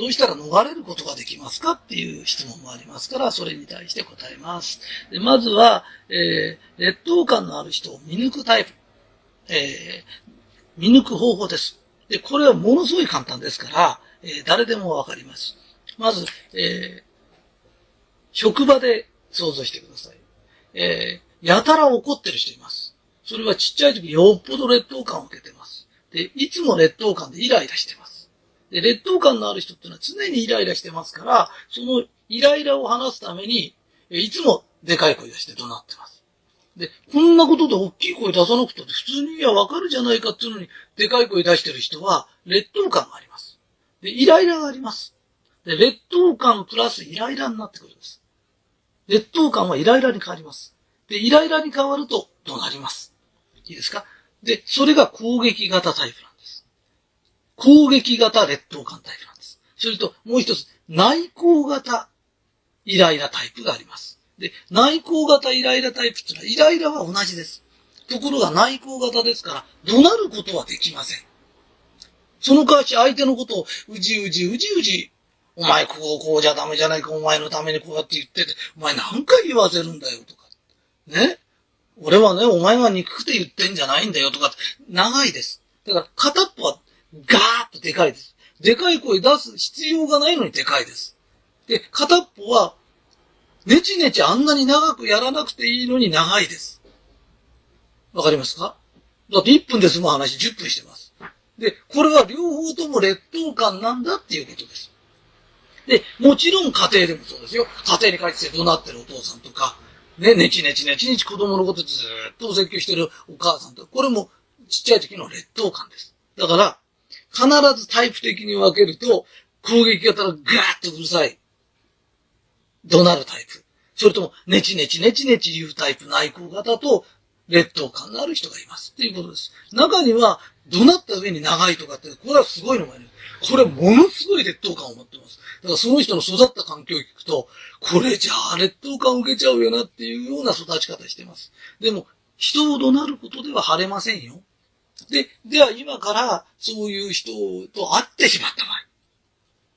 [SPEAKER 1] うしたら逃れることができますかっていう質問もありますから、それに対して答えます。でまずは、劣等感のある人を見抜くタイプ。見抜く方法です。で、これはものすごい簡単ですから、誰でもわかります。まず、職場で想像してください。やたら怒ってる人います。それはちっちゃい時よっぽど劣等感を受けてます。で、いつも劣等感でイライラしてます。で、劣等感のある人ってのは常にイライラしてますから、そのイライラを話すために、いつもでかい声出して怒鳴ってます。で、こんなことで大きい声出さなくたって普通にわかるじゃないかっていうのに、でかい声出してる人は劣等感があります。で、イライラがあります。で、劣等感プラスイライラになってくるんです。劣等感はイライラに変わります。で、イライラに変わると怒鳴ります。いいですか？で、それが攻撃型タイプなんです。攻撃型劣等感タイプなんです。それと、もう一つ、内向型イライラタイプがあります。で、内向型イライラタイプっていうのは、イライラは同じです。ところが内向型ですから、怒鳴ることはできません。その代わり相手のことをうじうじ、お前こうじゃダメじゃないか、お前のためにこうやって言ってて、お前何回言わせるんだよとか。ね。俺はね、お前が憎くて言ってんじゃないんだよとか、長いです。だから片っぽはガーッとでかいです。でかい声出す必要がないのにでかいです。で、片っぽは、ねちねちあんなに長くやらなくていいのに長いです。わかりますか？だって1分で済む話10分してます。で、これは両方とも劣等感なんだっていうことです。で、もちろん家庭でもそうですよ。家庭に帰って怒鳴ってるお父さんとか、ねちねち子供のことずっとお説教してるお母さんとか、これもちっちゃい時の劣等感です。だから、必ずタイプ的に分けると、攻撃型のガーッとうるさい、怒鳴るタイプ。それとも、ねちねち言うタイプ、内向型と、劣等感のある人がいます。っていうことです。中には、怒鳴った上に長いとかって、これはすごいのがいる。これものすごい劣等感を持ってます。だからその人の育った環境を聞くと、これじゃあ劣等感を受けちゃうよなっていうような育ち方してます。でも、人を怒鳴ることでは晴れませんよ。では今からそういう人と会ってしまった場合。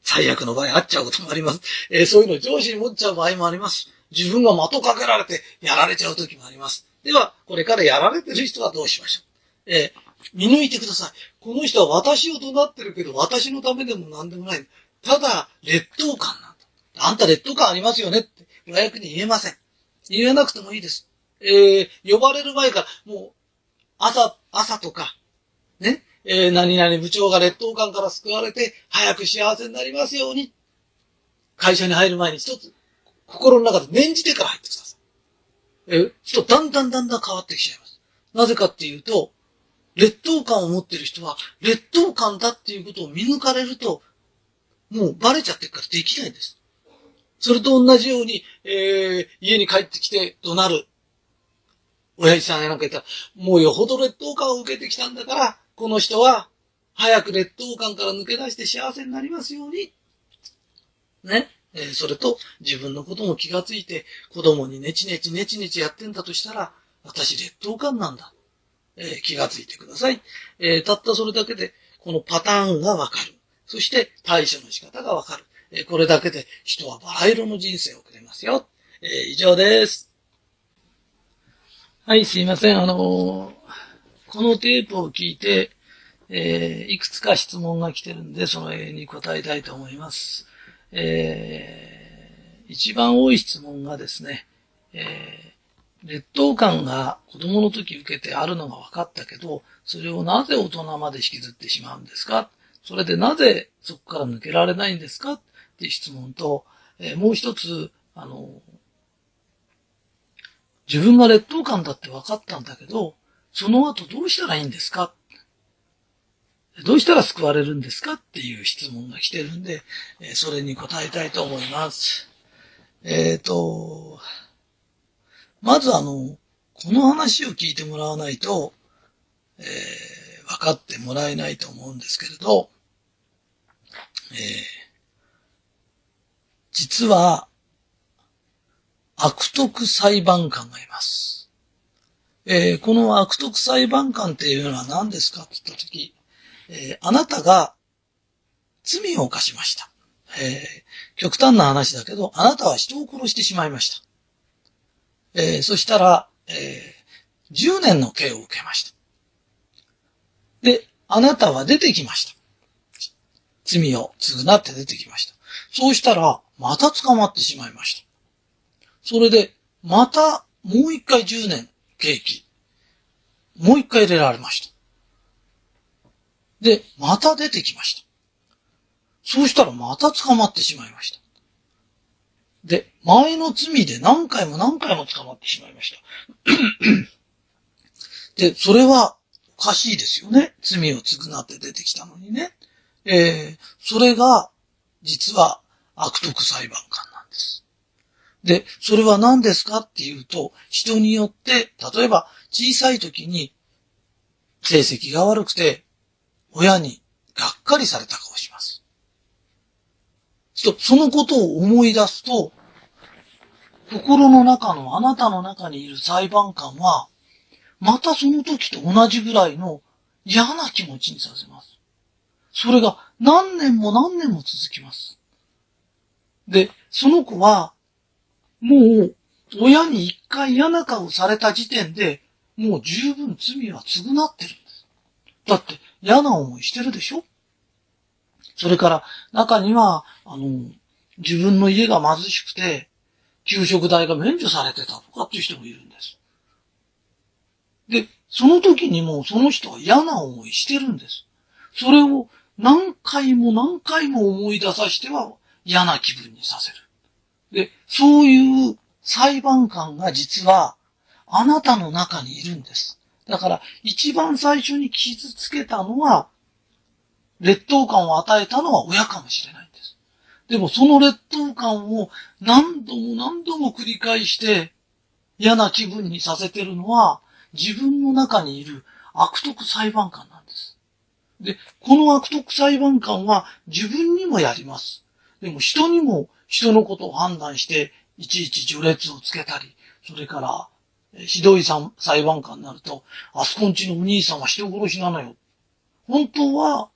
[SPEAKER 1] 最悪の場合会っちゃうこともあります。そういうのを上司に持っちゃう場合もあります。自分が的かけられてやられちゃう時もあります。では、これからやられてる人はどうしましょう。見抜いてください。この人は私を怒鳴ってるけど、私のためでも何でもない。ただ、劣等感なんだ。あんた劣等感ありますよねって、親役に言えません。言えなくてもいいです。呼ばれる前から、もう、朝とか、ね、何々部長が劣等感から救われて、早く幸せになりますように。会社に入る前に一つ、心の中で念じてから入ってください。人、だんだん変わってきちゃいます。なぜかっていうと、劣等感を持っている人は、劣等感だっていうことを見抜かれると、もうバレちゃってるからできないんです。それと同じように、家に帰ってきて怒鳴る。親父さんやなんか言ったら、もうよほど劣等感を受けてきたんだから、この人は、早く劣等感から抜け出して幸せになりますように。ね。それと、自分のことも気がついて、子供にネチネチやってんだとしたら、私劣等感なんだ。気がついてください。たったそれだけで、このパターンがわかる。そして対処の仕方がわかる。これだけで人はバラ色の人生を送れますよ。以上です。はい、すいません。このテープを聞いて、いくつか質問が来てるんで、その絵に答えたいと思います。一番多い質問がですね、劣等感が子供の時受けてあるのが分かったけど、それをなぜ大人まで引きずってしまうんですか？それでなぜそこから抜けられないんですかっていう質問と、もう一つ、自分が劣等感だって分かったんだけど、その後どうしたらいいんですか？どうしたら救われるんですかっていう質問が来てるんで、それに答えたいと思います。まずこの話を聞いてもらわないと、分かってもらえないと思うんですけれど、実は悪徳裁判官がいます。この悪徳裁判官っていうのは何ですかって言ったとき、あなたが罪を犯しました。極端な話だけど、あなたは人を殺してしまいました。そしたら、10年の刑を受けました。で、あなたは出てきました。罪を償って出てきました。そうしたら、また捕まってしまいました。それで、また、もう一回10年刑期。もう一回入れられました。で、また出てきました。そうしたらまた捕まってしまいました。で、前の罪で何回も何回も捕まってしまいました。で、それはおかしいですよね。罪を償って出てきたのにね。それが、実は悪徳裁判官なんです。で、それは何ですかっていうと、人によって、例えば小さい時に成績が悪くて、親にがっかりされた顔します。そのことを思い出すと、心の中のあなたの中にいる裁判官は、またその時と同じぐらいの嫌な気持ちにさせます。それが何年も何年も続きます。で、その子は、もう、親に一回嫌な顔された時点で、もう十分罪は償ってるんです。だって嫌な思いしてるでしょ？それから中には、自分の家が貧しくて、給食代が免除されてたとかっていう人もいるんです。で、その時にもその人は嫌な思いしてるんです。それを何回も何回も思い出させては嫌な気分にさせる。で、そういう裁判官が実はあなたの中にいるんです。だから一番最初に傷つけたのは、劣等感を与えたのは親かもしれないんです。でもその劣等感を何度も何度も繰り返して嫌な気分にさせてるのは自分の中にいる悪徳裁判官なんです。で、この悪徳裁判官は自分にもやります。でも人にも人のことを判断していちいち序列をつけたり、それからひどい裁判官になると、あそこんちのお兄さんは人殺しなのよ。本当は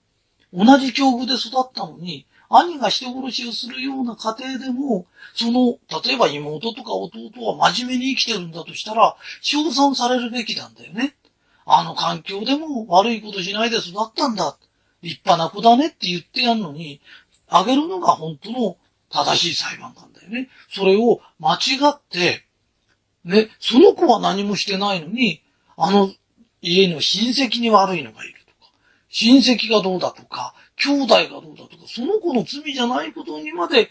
[SPEAKER 1] 同じ境遇で育ったのに、兄が人殺しをするような家庭でも、例えば妹とか弟は真面目に生きてるんだとしたら、称賛されるべきなんだよね。あの環境でも悪いことしないで育ったんだ。立派な子だねって言ってやんのに、あげるのが本当の正しい裁判官だよね。それを間違って、ね、その子は何もしてないのに、家の親戚に悪いのがいるとか、親戚がどうだとか、兄弟がどうだとか、その子の罪じゃないことにまで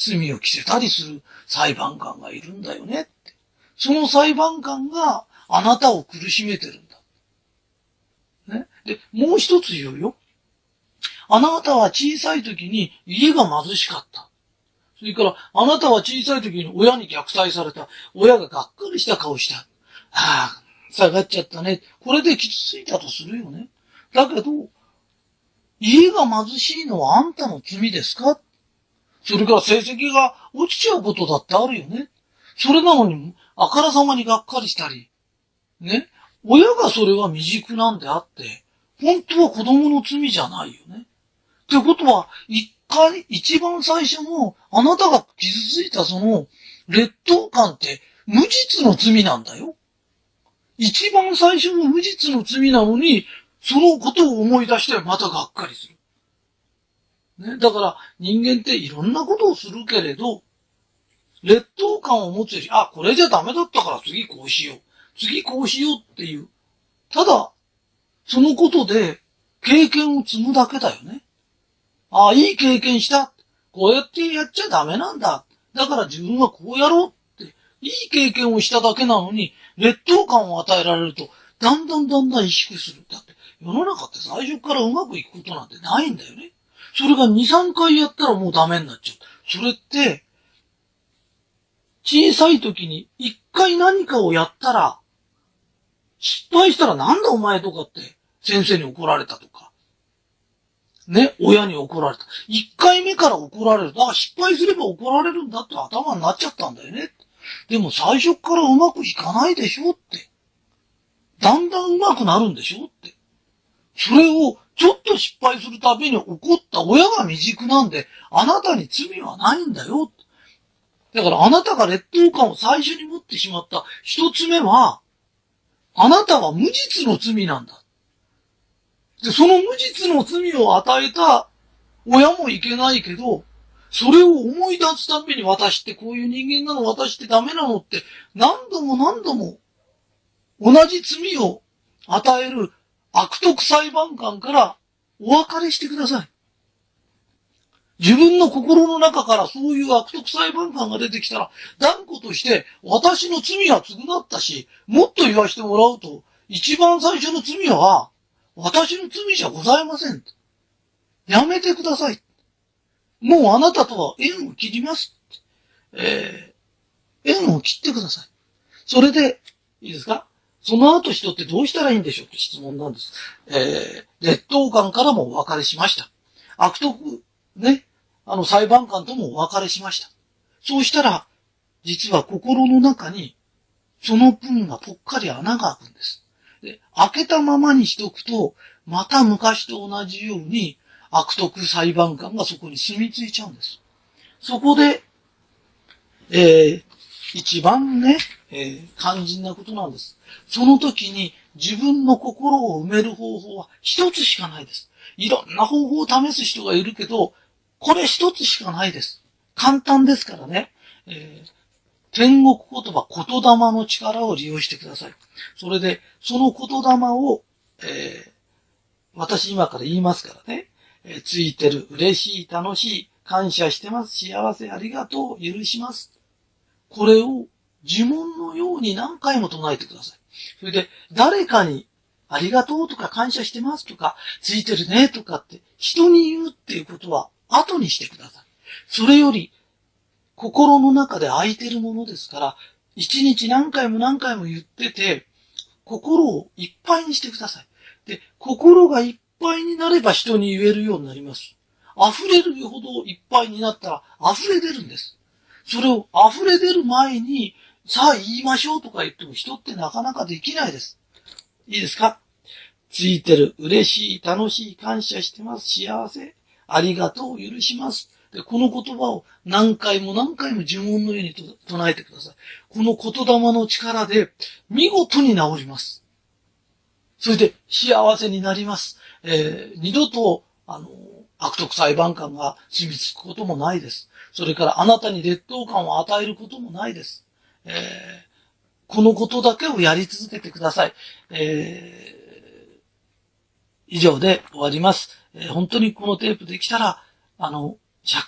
[SPEAKER 1] 罪を着せたりする裁判官がいるんだよねって。その裁判官があなたを苦しめてるんだ。ね。で、もう一つ言うよ。あなたは小さい時に家が貧しかった。それから、あなたは小さい時に親に虐待された。親ががっかりした顔した。ああ、下がっちゃったね。これで傷ついたとするよね。だけど、家が貧しいのはあんたの罪ですか？それから成績が落ちちゃうことだってあるよね。それなのに、あからさまにがっかりしたり、ね。親がそれは未熟なんであって、本当は子供の罪じゃないよね。ってことは、一番最初の、あなたが傷ついたその、劣等感って無実の罪なんだよ。一番最初の無実の罪なのに、そのことを思い出してまたがっかりする。ね。だから人間っていろんなことをするけれど、劣等感を持つより、あ、これじゃダメだったから次こうしよう。次こうしようっていう。ただ、そのことで経験を積むだけだよね。ああ、いい経験した。こうやってやっちゃダメなんだ。だから自分はこうやろうって、いい経験をしただけなのに、劣等感を与えられると、だんだん萎縮する。だって、世の中って最初からうまくいくことなんてないんだよね。それが2、3回やったらもうダメになっちゃう。それって、小さい時に1回何かをやったら、失敗したらなんだお前とかって先生に怒られたとか、ね、親に怒られた。1回目から怒られる。だから失敗すれば怒られるんだって頭になっちゃったんだよね。でも最初からうまくいかないでしょって。だんだんうまくなるんでしょって。それをちょっと失敗するたびに怒った親が未熟なんで、あなたに罪はないんだよ。だからあなたが劣等感を最初に持ってしまった一つ目は、あなたは無実の罪なんだ。で、その無実の罪を与えた親もいけないけど、それを思い出すたびに私ってこういう人間なの、私ってダメなのって何度も何度も同じ罪を与える悪徳裁判官からお別れしてください。自分の心の中からそういう悪徳裁判官が出てきたら、断固として私の罪は償ったし、もっと言わせてもらうと、一番最初の罪は私の罪じゃございません。やめてください。もうあなたとは縁を切ります。縁を切ってください。それで、いいですか？その後人ってどうしたらいいんでしょうって質問なんです。劣等感からもお別れしました。悪徳、ね、裁判官ともお別れしました。そうしたら、実は心の中に、その分がぽっかり穴が開くんです。で、開けたままにしとくと、また昔と同じように、悪徳裁判官がそこに住み着いちゃうんです。そこで、一番ね、肝心なことなんです。その時に自分の心を埋める方法は一つしかないです。いろんな方法を試す人がいるけど、これ一つしかないです。簡単ですからね。天国言葉、言霊の力を利用してください。それで、その言霊を、私今から言いますからね。ついてる、嬉しい、楽しい、感謝してます、幸せ、ありがとう、許します。これを呪文のように何回も唱えてください。それで、誰かにありがとうとか感謝してますとか、ついてるねとかって人に言うっていうことは後にしてください。それより、心の中で空いてるものですから、一日何回も何回も言ってて、心をいっぱいにしてください。で、心がいっぱいになれば人に言えるようになります。溢れるほどいっぱいになったら溢れ出るんです。それを溢れ出る前に、さあ言いましょうとか言っても人ってなかなかできないです。いいですか？ついてる、嬉しい、楽しい、感謝してます、幸せ、ありがとう、許します。で、この言葉を何回も何回も呪文のように唱えてください。この言霊の力で見事に治ります。それで幸せになります。二度と、悪徳裁判官が住み着くこともないです。それからあなたに劣等感を与えることもないです。このことだけをやり続けてください。以上で終わります。本当にこのテープできたら、100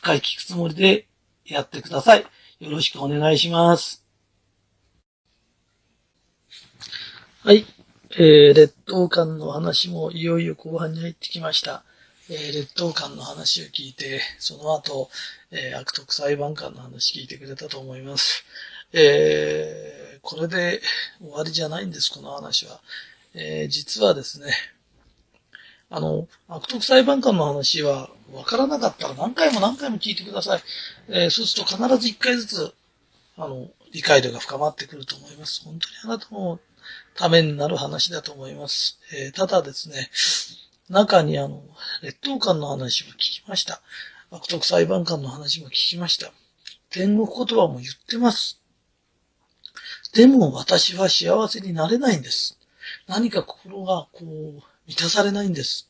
[SPEAKER 1] 回聞くつもりでやってください。よろしくお願いします。はい。劣等感の話もいよいよ後半に入ってきました。劣等感の話を聞いて、その後、悪徳裁判官の話聞いてくれたと思います。これで終わりじゃないんです、この話は。実はですね、悪徳裁判官の話は分からなかったら何回も何回も聞いてください。そうすると必ず1回ずつ、理解度が深まってくると思います。本当にあなたもためになる話だと思います。ただですね、中に劣等感の話も聞きました。悪徳裁判官の話も聞きました。天国言葉も言ってます。でも私は幸せになれないんです。何か心が満たされないんです。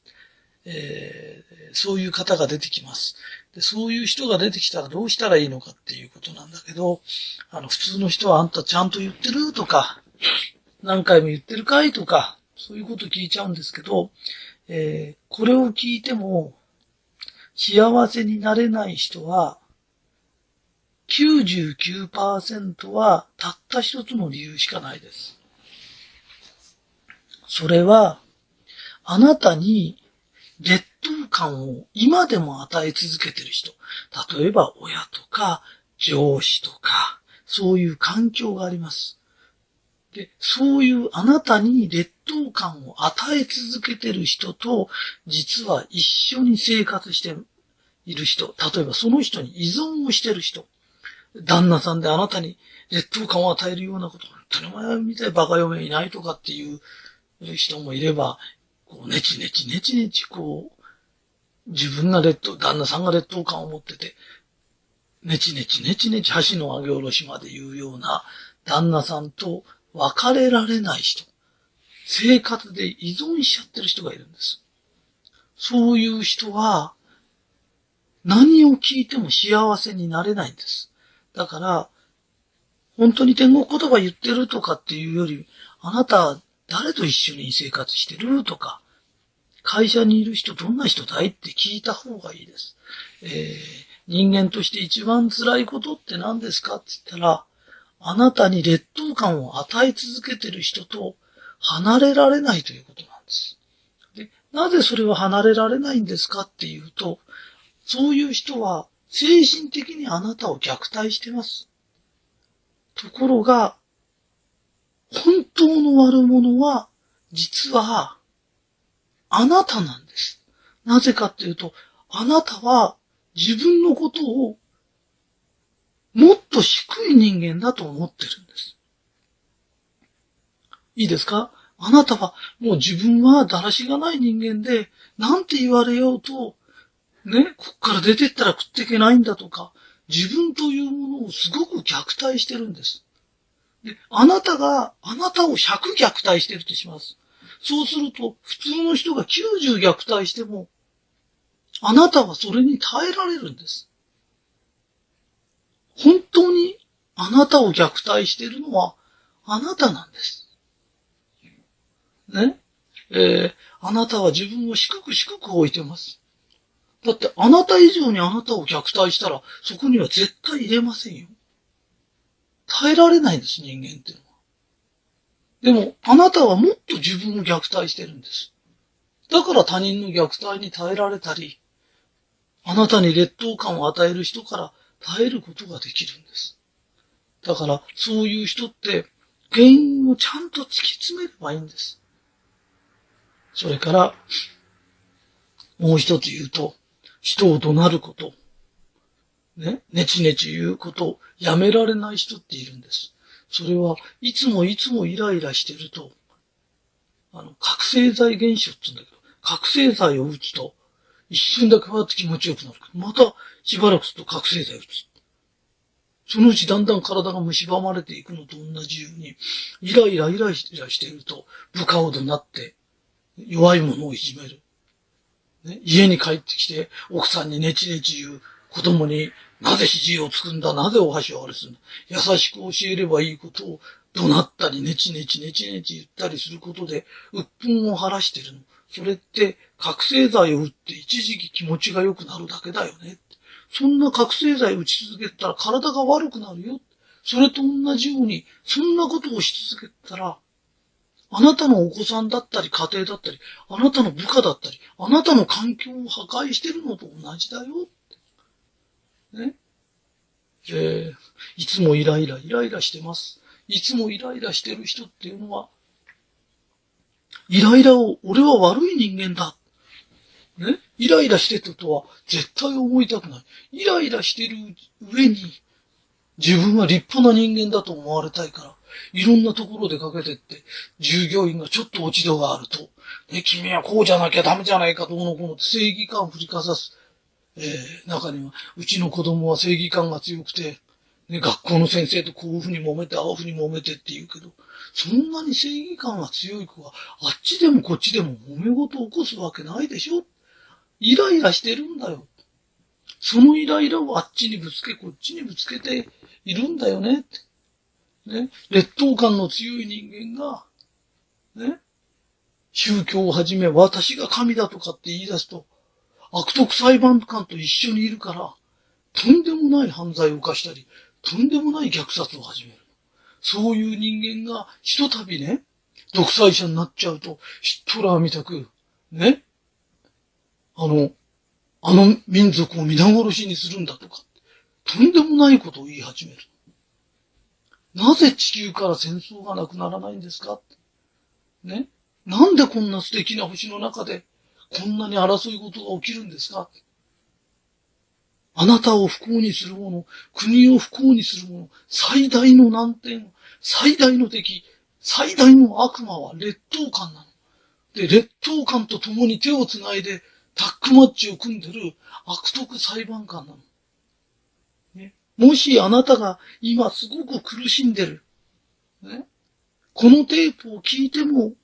[SPEAKER 1] そういう方が出てきます。で、そういう人が出てきたらどうしたらいいのかっていうことなんだけど、普通の人はあんたちゃんと言ってるとか、何回も言ってるかいとか、そういうこと聞いちゃうんですけど、これを聞いても、幸せになれない人は、99% はたった一つの理由しかないです。それは、あなたに劣等感を今でも与え続けている人。例えば親とか上司とか、そういう環境があります。で、そういうあなたに劣等感を与え続けている人と、実は一緒に生活している人。例えばその人に依存をしている人。旦那さんであなたに劣等感を与えるようなこと、本当にお前みたいバカ嫁いないとかっていう人もいれば、ネチネチ自分が旦那さんが劣等感を持ってて、ネチネチ箸の上げ下ろしまで言うような旦那さんと別れられない人。生活で依存しちゃってる人がいるんです。そういう人は、何を聞いても幸せになれないんです。だから、本当に天国言葉言ってるとかっていうより、あなたは誰と一緒に生活してるとか、会社にいる人どんな人だいって聞いた方がいいです。人間として一番辛いことって何ですかって言ったら、あなたに劣等感を与え続けている人と離れられないということなんです。で、なぜそれは離れられないんですかっていうと、そういう人は精神的にあなたを虐待してます。ところが、本当の悪者は、実は、あなたなんです。なぜかっていうと、あなたは自分のことをもっと低い人間だと思ってるんです。いいですか？あなたはもう自分はだらしがない人間で、なんて言われようと、ね、こっから出てったら食っていけないんだとか、自分というものをすごく虐待してるんです。で、あなたを100虐待してるとします。そうすると、普通の人が90虐待しても、あなたはそれに耐えられるんです。本当にあなたを虐待しているのはあなたなんです。ね。あなたは自分を低く置いてます。だってあなた以上にあなたを虐待したらそこには絶対入れませんよ。耐えられないんです、人間っていうのは。でも、あなたはもっと自分を虐待してるんです。だから他人の虐待に耐えられたり、あなたに劣等感を与える人から耐えることができるんです。だから、そういう人って、原因をちゃんと突き詰めればいいんです。それから、もう一つ言うと、人を怒鳴ること、ねちねち言うことをやめられない人っているんです。それはいつもイライラしてると、覚醒剤現象って言うんだけど、覚醒剤を打つと、一瞬だけふわっと気持ちよくなる。またしばらくすると覚醒剤を打つ。そのうちだんだん体が蝕まれていくのと同じように、イライラしていると、部下を怒鳴って、弱い者をいじめる。ね、家に帰ってきて、奥さんにネチネチ言う、子供になぜ肘をつくんだ、なぜお箸をあれするんだ。優しく教えればいいことを怒鳴ったり、ネチネチ言ったりすることで、鬱憤を晴らしてるの。それって、覚醒剤を打って一時期気持ちが良くなるだけだよね。そんな覚醒剤を打ち続けたら体が悪くなるよ。それと同じように、そんなことをし続けたら、あなたのお子さんだったり、家庭だったり、あなたの部下だったり、あなたの環境を破壊してるのと同じだよ。ね。いつもイライラしてます。いつもイライラしてる人っていうのは、イライラを、俺は悪い人間だ。ね。イライラしてるとは絶対思いたくない。イライラしてる上に、自分は立派な人間だと思われたいから、いろんなところでかけてって、従業員がちょっと落ち度があると、君はこうじゃなきゃダメじゃないか、どうのこうのって正義感を振りかざす。中には、うちの子供は正義感が強くて、学校の先生とこういうふうに揉めて、ああいうふうに揉めてって言うけど、そんなに正義感が強い子は、あっちでもこっちでも揉め事を起こすわけないでしょ。イライラしてるんだよ。そのイライラをあっちにぶつけ、こっちにぶつけているんだよねって。ね。劣等感の強い人間が、ね。宗教をはじめ、私が神だとかって言い出すと、悪徳裁判官と一緒にいるから、とんでもない犯罪を犯したり、とんでもない虐殺を始める。そういう人間が、ひとたびね、独裁者になっちゃうと、ヒットラーみたく、ね、あの民族を皆殺しにするんだとか、とんでもないことを言い始める。なぜ地球から戦争がなくならないんですかね。なんでこんな素敵な星の中で、こんなに争い事が起きるんですか。あなたを不幸にする者、国を不幸にする者、最大の難点、最大の敵、最大の悪魔は劣等感なの。で、劣等感と共に手をつないでタッグマッチを組んでる悪徳裁判官なの。ね、もしあなたが今すごく苦しんでる。ね、このテープを聞いても、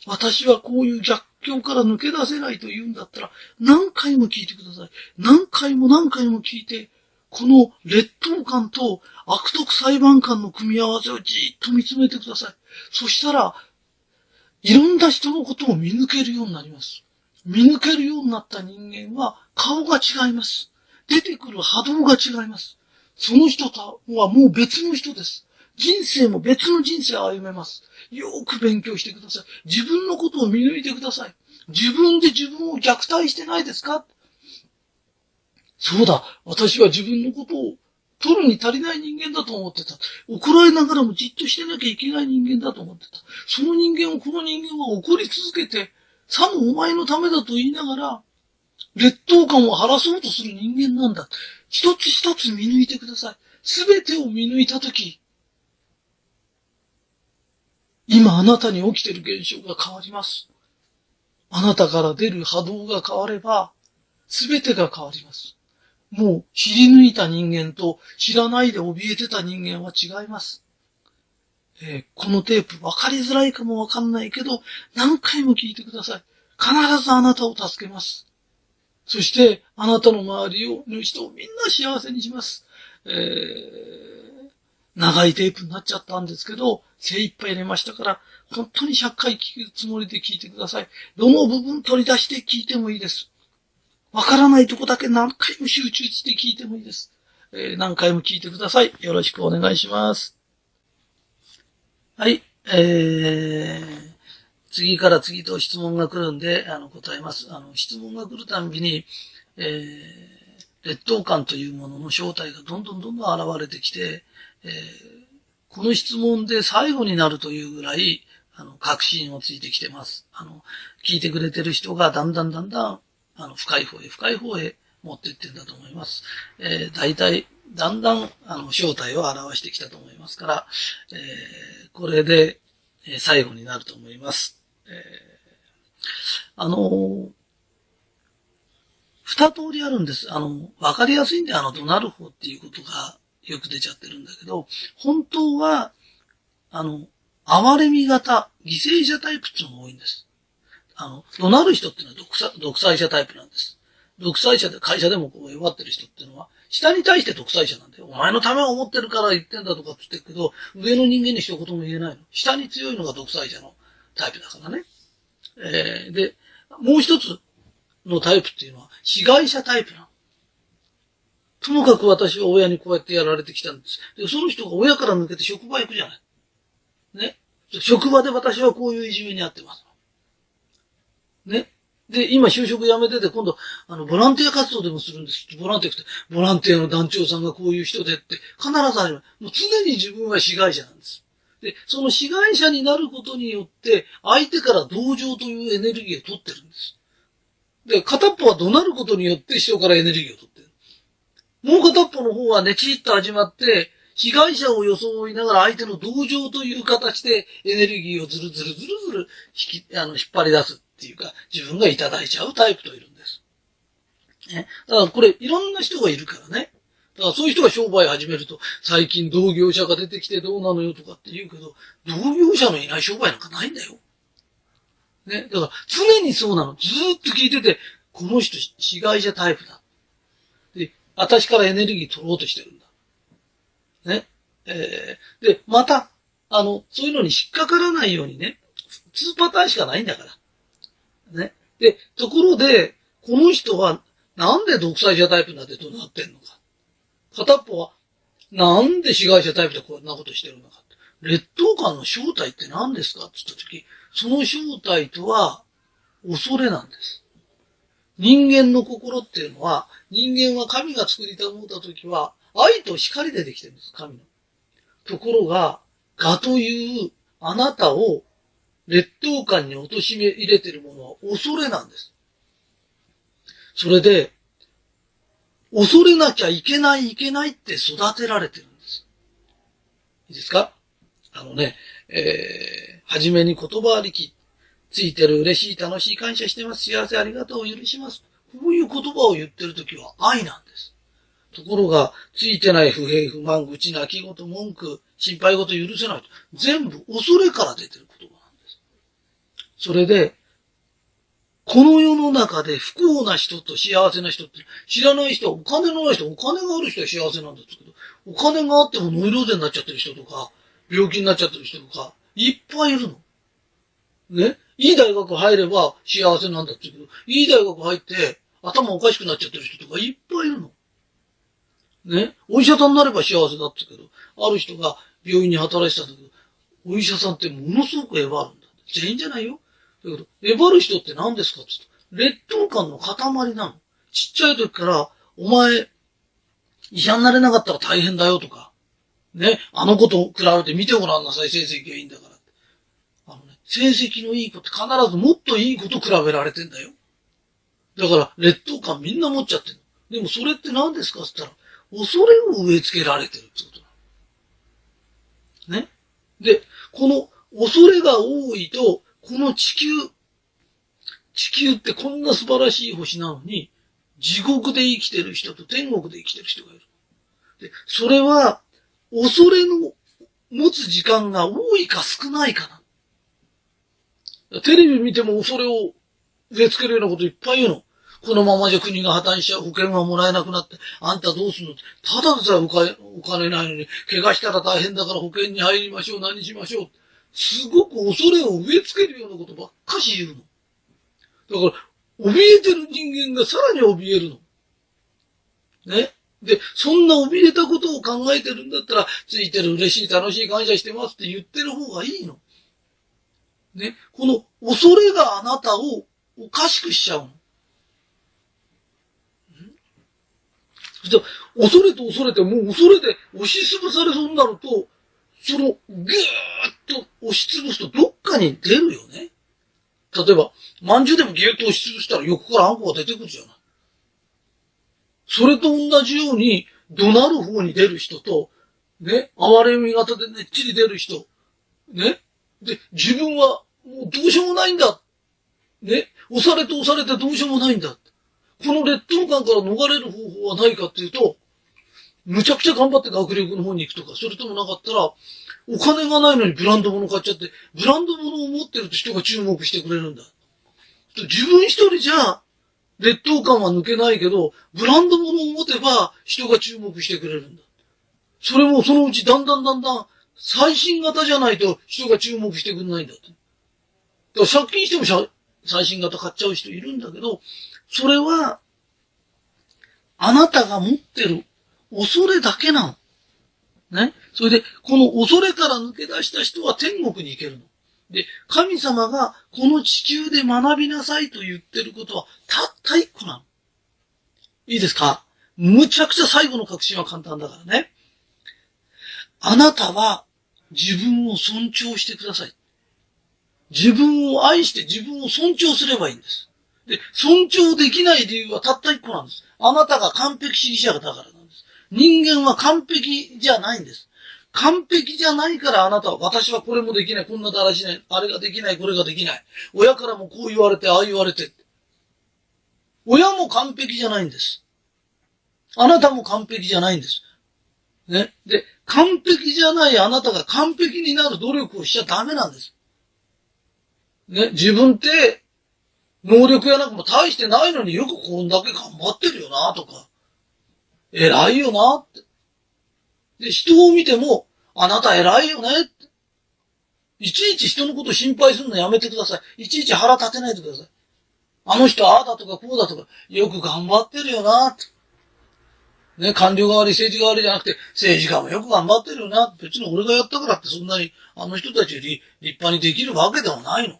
[SPEAKER 1] 私はこういう逆境から抜け出せないと言うんだったら、何回も聞いてください。何回も何回も聞いて、この劣等感と悪徳裁判官の組み合わせをじーっと見つめてください。そしたら、いろんな人のことを見抜けるようになります。見抜けるようになった人間は顔が違います。出てくる波動が違います。その人とはもう別の人です。人生も別の人生を歩めます。よく勉強してください。自分のことを見抜いてください。自分で自分を虐待してないですか？そうだ、私は自分のことを取るに足りない人間だと思ってた。怒られながらもじっとしてなきゃいけない人間だと思ってた。その人間をこの人間は怒り続けて、さもお前のためだと言いながら、劣等感を晴らそうとする人間なんだ。一つ一つ見抜いてください。すべてを見抜いたとき、今あなたに起きている現象が変わります。あなたから出る波動が変われば、すべてが変わります。もう知り抜いた人間と知らないで怯えてた人間は違います。このテープ分かりづらいかもわかんないけど、何回も聞いてください。必ずあなたを助けます。そして、あなたの周りの人をみんな幸せにします。長いテープになっちゃったんですけど、精一杯入れましたから、本当に100回聞くつもりで聞いてください。どの部分取り出して聞いてもいいです。わからないとこだけ何回も集中して聞いてもいいです。何回も聞いてください。よろしくお願いします。はい。次から次と質問が来るんで、答えます。質問が来るたんびに、劣等感というものの正体がどんどん現れてきて、この質問で最後になるというぐらい、確信をついてきてます。聞いてくれてる人がだんだん、深い方へ持っていってんだと思います。大体、だんだん、正体を表してきたと思いますから、これで、最後になると思います。二通りあるんです。わかりやすいんで、怒鳴る方っていうことがよく出ちゃってるんだけど、本当は、哀れみ型、犠牲者タイプっていうのが多いんです。怒鳴る人っていうのは独裁者タイプなんです。独裁者で会社でもこう弱ってる人っていうのは、下に対して独裁者なんだよ。お前のためを思ってるから言ってんだとかって言ってるけど、上の人間に一言も言えないの。下に強いのが独裁者のタイプだからね。で、もう一つのタイプっていうのは、被害者タイプなの。ともかく私は親にこうやってやられてきたんです。で、その人が親から抜けて職場行くじゃない。ね。職場で私はこういういじめにあってます。ね。で、今就職辞めてて、今度、ボランティア活動でもするんです。ボランティアの団長さんがこういう人でって、必ずあります。もう常に自分は被害者なんです。で、その被害者になることによって、相手から同情というエネルギーを取ってるんです。で、片っぽは怒鳴ることによって人からエネルギーを取ってる。もう片っぽの方はねちっと始まって、被害者を装いながら相手の同情という形でエネルギーをずるずる引っ張り出すっていうか、自分がいただいちゃうタイプといるんです。ね。だからこれ、いろんな人がいるからね。だからそういう人が商売始めると、最近同業者が出てきてどうなのよとかって言うけど、同業者のいない商売なんかないんだよ。ね。だから常にそうなの。ずーっと聞いてて、この人被害者タイプだ。で、私からエネルギー取ろうとしてるんだ。ね。で、また、そういうのに引っかからないようにね、2パターンしかないんだから。ね。で、ところで、この人は、なんで独裁者タイプになってどうなってんのか。片っぽは、なんで被害者タイプでこんなことしてるのか。劣等感の正体って何ですかって言ったとき、その正体とは、恐れなんです。人間の心っていうのは、人間は神が作りたもったときは、愛と光でできてるんです、神の。ところが、我というあなたを劣等感に陥れ入れてるものは恐れなんです。それで、恐れなきゃいけないって育てられてるんです。いいですか？はじめに言葉ありき、ついてる嬉しい、楽しい、感謝してます、幸せ、ありがとう、許します。こういう言葉を言ってるときは愛なんです。ところが、ついてない不平不満、愚痴、泣き言、文句、心配事許せないと。全部恐れから出てる言葉なんです。それで、この世の中で不幸な人と幸せな人って、知らない人はお金のない人、お金がある人は幸せなんですけど、お金があってもノイローゼになっちゃってる人とか、病気になっちゃってる人とか、いっぱいいるの。ね。いい大学入れば幸せなんだって言うけど、いい大学入って頭おかしくなっちゃってる人とかいっぱいいるの。ね。お医者さんになれば幸せだって言うけど、ある人が病院に働いてたんだけど、お医者さんってものすごくえばるんだ。全員じゃないよ。だけど、えばる人って何ですかって言うと、劣等感の塊なの。ちっちゃい時から、お前、医者になれなかったら大変だよとか、ね。あの子と比べて見てごらんなさい、成績がいいんだから。成績のいい子って必ずもっといい子と比べられてんだよ。だから、劣等感みんな持っちゃってる。でもそれって何ですかって言ったら、恐れを植え付けられてるってことなの。ね。で、この恐れが多いと、この地球ってこんな素晴らしい星なのに、地獄で生きてる人と天国で生きてる人がいる。で、それは、恐れの持つ時間が多いか少ないかな。テレビ見ても恐れを植え付けるようなこといっぱい言うの。このままじゃ国が破綻しちゃう、保険がもらえなくなって、あんたどうすんのって。ただでさえお金ないのに、怪我したら大変だから保険に入りましょう、何しましょう。すごく恐れを植え付けるようなことばっかし言うの。だから、怯えてる人間がさらに怯えるの。ね。で、そんな怯えたことを考えてるんだったら、ついてる、嬉しい、楽しい、感謝してますって言ってる方がいいの。ね。この恐れがあなたをおかしくしちゃうの。恐れてもう恐れて押しつぶされそうになると、その、ぐーっと押しつぶすとどっかに出るよね。例えば、まんじゅうでもギューッと押しつぶしたら横からあんこが出てくるじゃない。それと同じように、怒鳴る方に出る人と、ね、哀れみ型でねっちり出る人、ね。で、自分はもうどうしようもないんだ。ね。押されてどうしようもないんだ。この劣等感から逃れる方法はないかっていうと、むちゃくちゃ頑張って学力の方に行くとか、それともなかったら、お金がないのにブランド物買っちゃって、ブランド物を持ってると人が注目してくれるんだ。自分一人じゃ、劣等感は抜けないけど、ブランド物を持てば人が注目してくれるんだ。それもそのうちだんだん最新型じゃないと人が注目してくれないんだって。だから借金しても最新型買っちゃう人いるんだけど、それは、あなたが持ってる恐れだけなの。ね。それで、この恐れから抜け出した人は天国に行けるの。で、神様がこの地球で学びなさいと言ってることはたった一個なの。いいですか？むちゃくちゃ最後の確信は簡単だからね。あなたは自分を尊重してください。自分を愛して自分を尊重すればいいんです。で、尊重できない理由はたった一個なんです。あなたが完璧主義者だからなんです。人間は完璧じゃないんです。完璧じゃないからあなたは、私はこれもできない、こんなだらしない、あれができない、これができない。親からもこう言われて、ああ言われて。親も完璧じゃないんです。あなたも完璧じゃないんです。ね。で、完璧じゃないあなたが完璧になる努力をしちゃダメなんです。ね。自分って、能力やなんかも大してないのによくこんだけ頑張ってるよな、とか。偉いよな、って。で、人を見ても、あなた偉いよね、って。いちいち人のこと心配するのやめてください。いちいち腹立てないでください。あの人ああだとかこうだとか、よく頑張ってるよな、って。ね、官僚代わり、政治代わりじゃなくて、政治家もよく頑張ってるよな。別に俺がやったからってそんなに、あの人たちより立派にできるわけでもないの。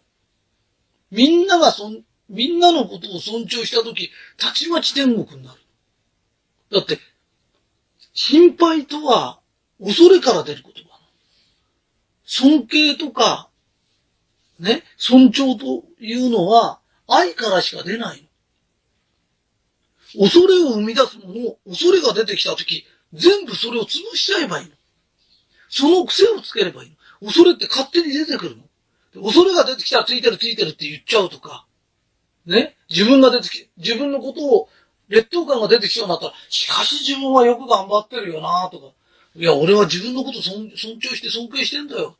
[SPEAKER 1] みんなのことを尊重したとき、たちまち天国になる。だって、心配とは、恐れから出る言葉。尊敬とか、ね、尊重というのは、愛からしか出ないの。恐れを生み出すもの、恐れが出てきたとき、全部それを潰しちゃえばいいの。その癖をつければいいの。恐れって勝手に出てくるの。恐れが出てきたらついてるって言っちゃうとか、ね、自分のことを、劣等感が出てきそうになったら、しかし自分はよく頑張ってるよなとか、いや、俺は自分のこと尊重して尊敬してんだよ。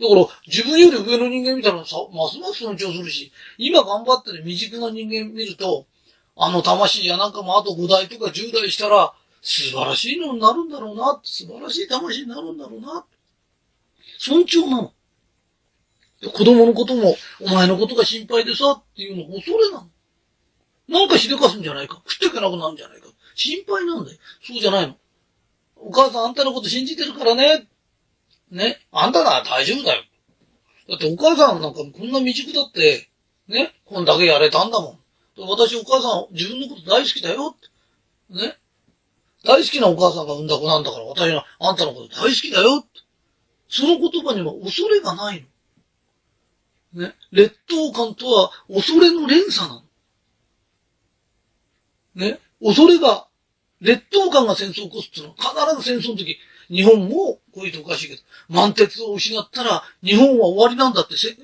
[SPEAKER 1] だから、自分より上の人間見たらますます尊重するし、今頑張ってる未熟な人間見ると、あの魂やなんかもあと5代とか10代したら、素晴らしいのになるんだろうな、素晴らしい魂になるんだろうな。尊重なの。子供のことも、お前のことが心配でさ、っていうの恐れなの。なんかしでかすんじゃないか。食っていけなくなるんじゃないか。心配なんだよ。そうじゃないの。お母さんあんたのこと信じてるからね。ね。あんたなら大丈夫だよ。だってお母さんなんかこんな未熟だって、ね。こんだけやれたんだもん。私お母さん自分のこと大好きだよって。ね。大好きなお母さんが産んだ子なんだから私はあんたのこと大好きだよって。その言葉には恐れがないの。ね。劣等感とは恐れの連鎖なの。ね。劣等感が戦争を起こすっていうのは必ず戦争の時、日本もこう言うとおかしいけど、満鉄を失ったら日本は終わりなんだって洗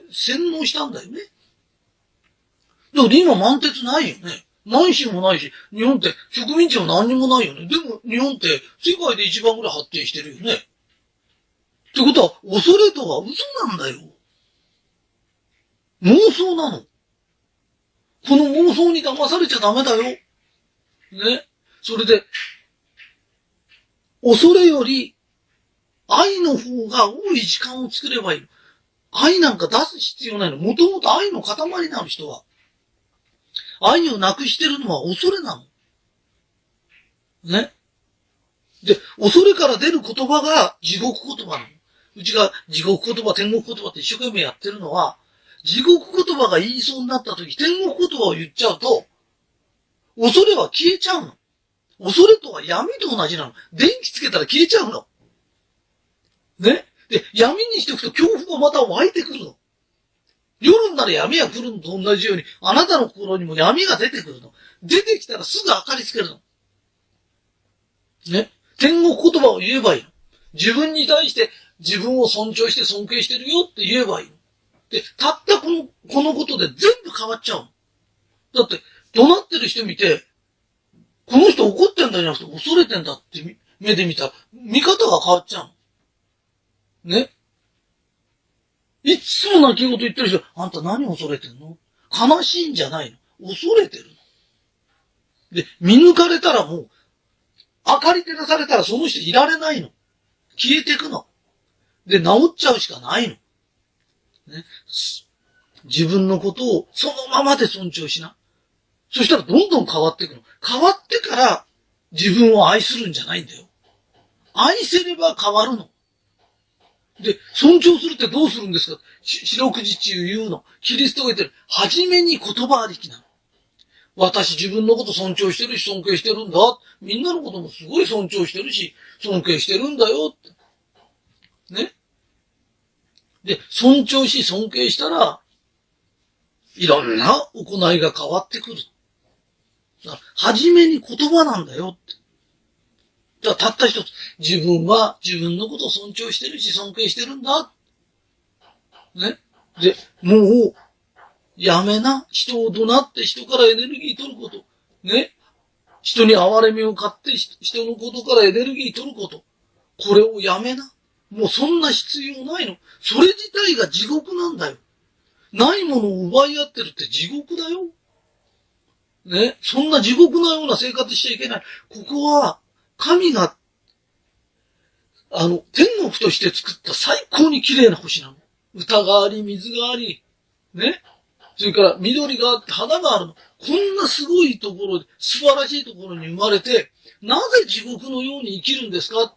[SPEAKER 1] 脳したんだよね。だから今満鉄ないよね。満州もないし、日本って植民地も何にもないよね。でも日本って世界で一番ぐらい発展してるよね。ってことは、恐れとは嘘なんだよ。妄想なの。この妄想に騙されちゃダメだよ。ね。それで、恐れより愛の方が多い時間を作ればいいの。愛なんか出す必要ないの。もともと愛の塊なの人は。愛をなくしてるのは恐れなの。ね。で、恐れから出る言葉が地獄言葉なの。うちが地獄言葉、天国言葉って一生懸命やってるのは、地獄言葉が言いそうになった時、天国言葉を言っちゃうと、恐れは消えちゃうの。恐れとは闇と同じなの。電気つけたら消えちゃうの。ね。で、闇にしておくと恐怖がまた湧いてくるの。夜になら闇が来るのと同じように、あなたの心にも闇が出てくるの。出てきたらすぐ明かりつけるの。ね。天国言葉を言えばいいの。自分に対して自分を尊重して尊敬してるよって言えばいいの。で、たったこのことで全部変わっちゃうの。だって、怒鳴ってる人見て、この人怒ってんだじゃなくて恐れてんだって目で見たら、見方が変わっちゃうの。ね。いつも泣き言言ってる人、あんた何恐れてんの？悲しいんじゃないの。恐れてるの。で、見抜かれたらもう、明かり照らされたらその人いられないの。消えてくの。で、治っちゃうしかないの。ね。自分のことをそのままで尊重しな。そしたらどんどん変わっていくの。変わってから自分を愛するんじゃないんだよ。愛せれば変わるの。で、尊重するってどうするんですか？四六時中言うの。キリストが言ってる。はじめに言葉ありきなの。私自分のこと尊重してるし尊敬してるんだ。みんなのこともすごい尊重してるし尊敬してるんだよって。ね。で、尊重し尊敬したら、いろんな行いが変わってくる。はじめに言葉なんだよって。たった一つ。自分は自分のことを尊重してるし尊敬してるんだ。ね。で、もう、やめな。人を怒鳴って人からエネルギー取ること。ね。人に哀れみを買って人のことからエネルギー取ること。これをやめな。もうそんな必要ないの。それ自体が地獄なんだよ。ないものを奪い合ってるって地獄だよ。ね。そんな地獄のような生活しちゃいけない。ここは、神が、天国として作った最高に綺麗な星なの。歌があり、水があり、ね。それから緑があって花があるの。こんなすごいところで、素晴らしいところに生まれて、なぜ地獄のように生きるんですか？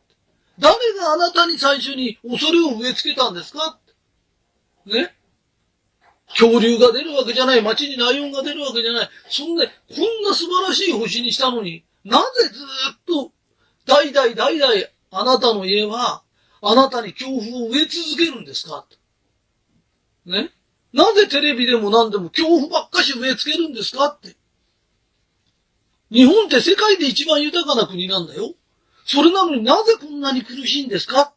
[SPEAKER 1] 誰があなたに最初に恐れを植え付けたんですか？ね。恐竜が出るわけじゃない。街にライオンが出るわけじゃない。そんな、こんな素晴らしい星にしたのに、なぜずっと、代々、あなたの家は、あなたに恐怖を植え続けるんですか？ね。なぜテレビでも何でも恐怖ばっかし植え付けるんですかって。日本って世界で一番豊かな国なんだよ。それなのになぜこんなに苦しいんですか？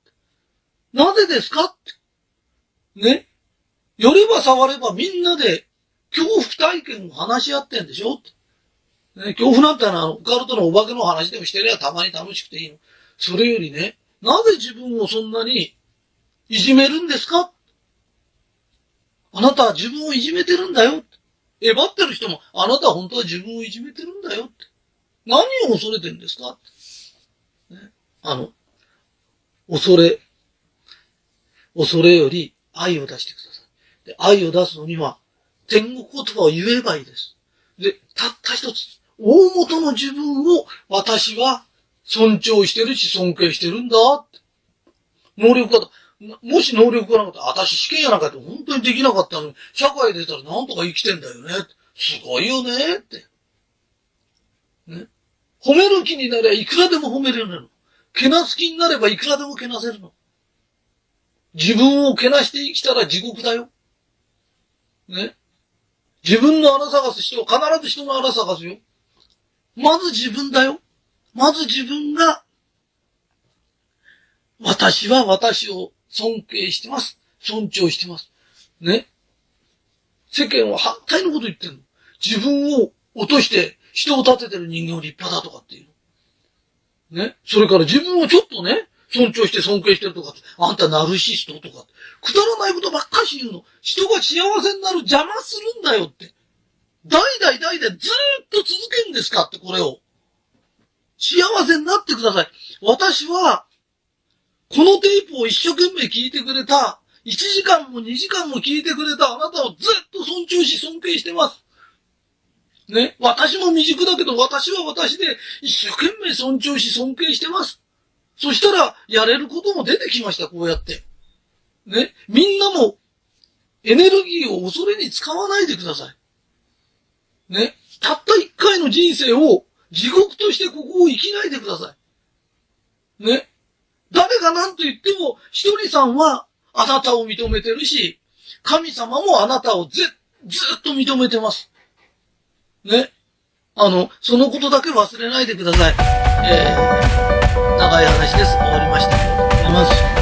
[SPEAKER 1] なぜですかって。ね。寄れば触ればみんなで恐怖体験を話し合ってんでしょって。ね、恐怖なんてオカルトのお化けの話でもしてりゃたまに楽しくていいの。それよりね、なぜ自分をそんなにいじめるんですか？あなたは自分をいじめてるんだよ。えばってる人も、あなたは本当は自分をいじめてるんだよって。何を恐れてるんですかって、ね。恐れより愛を出してください。で、愛を出すのには、天国言葉を言えばいいです。で、たった一つ、大元の自分を私は尊重してるし尊敬してるんだって。能力が、もし能力がなかったら、私試験やなかったら本当にできなかったのに、社会出たらなんとか生きてんだよね。すごいよねって。ね。褒める気になればいくらでも褒めれるの。けなす気になればいくらでもけなせるの。自分をけなして生きたら地獄だよ。ね。自分の穴探す人は必ず人の穴探すよ。まず自分だよ。まず自分が、私は私を尊敬してます。尊重してます。ね。世間は反対のこと言ってるの。自分を落として人を立ててる人間を立派だとかっていうの。ね。それから自分をちょっとね、尊重して尊敬してるとかって、あんたナルシストとか、くだらないことばっかし言うの。人が幸せになる邪魔するんだよって。代々ずーっと続けるんですかって、これを。幸せになってください。私は、このテープを一生懸命聞いてくれた、1時間も2時間も聞いてくれたあなたをずっと尊重し尊敬してます。ね。私も未熟だけど、私は私で一生懸命尊重し尊敬してます。そしたら、やれることも出てきました、こうやって。ね。みんなも、エネルギーを恐れに使わないでください。ね。たった一回の人生を地獄としてここを生きないでください。ね。誰が何と言っても、ひとりさんはあなたを認めてるし、神様もあなたをずっと認めてます。ね。そのことだけ忘れないでください。長い話です。終わりました。ありがとうございます。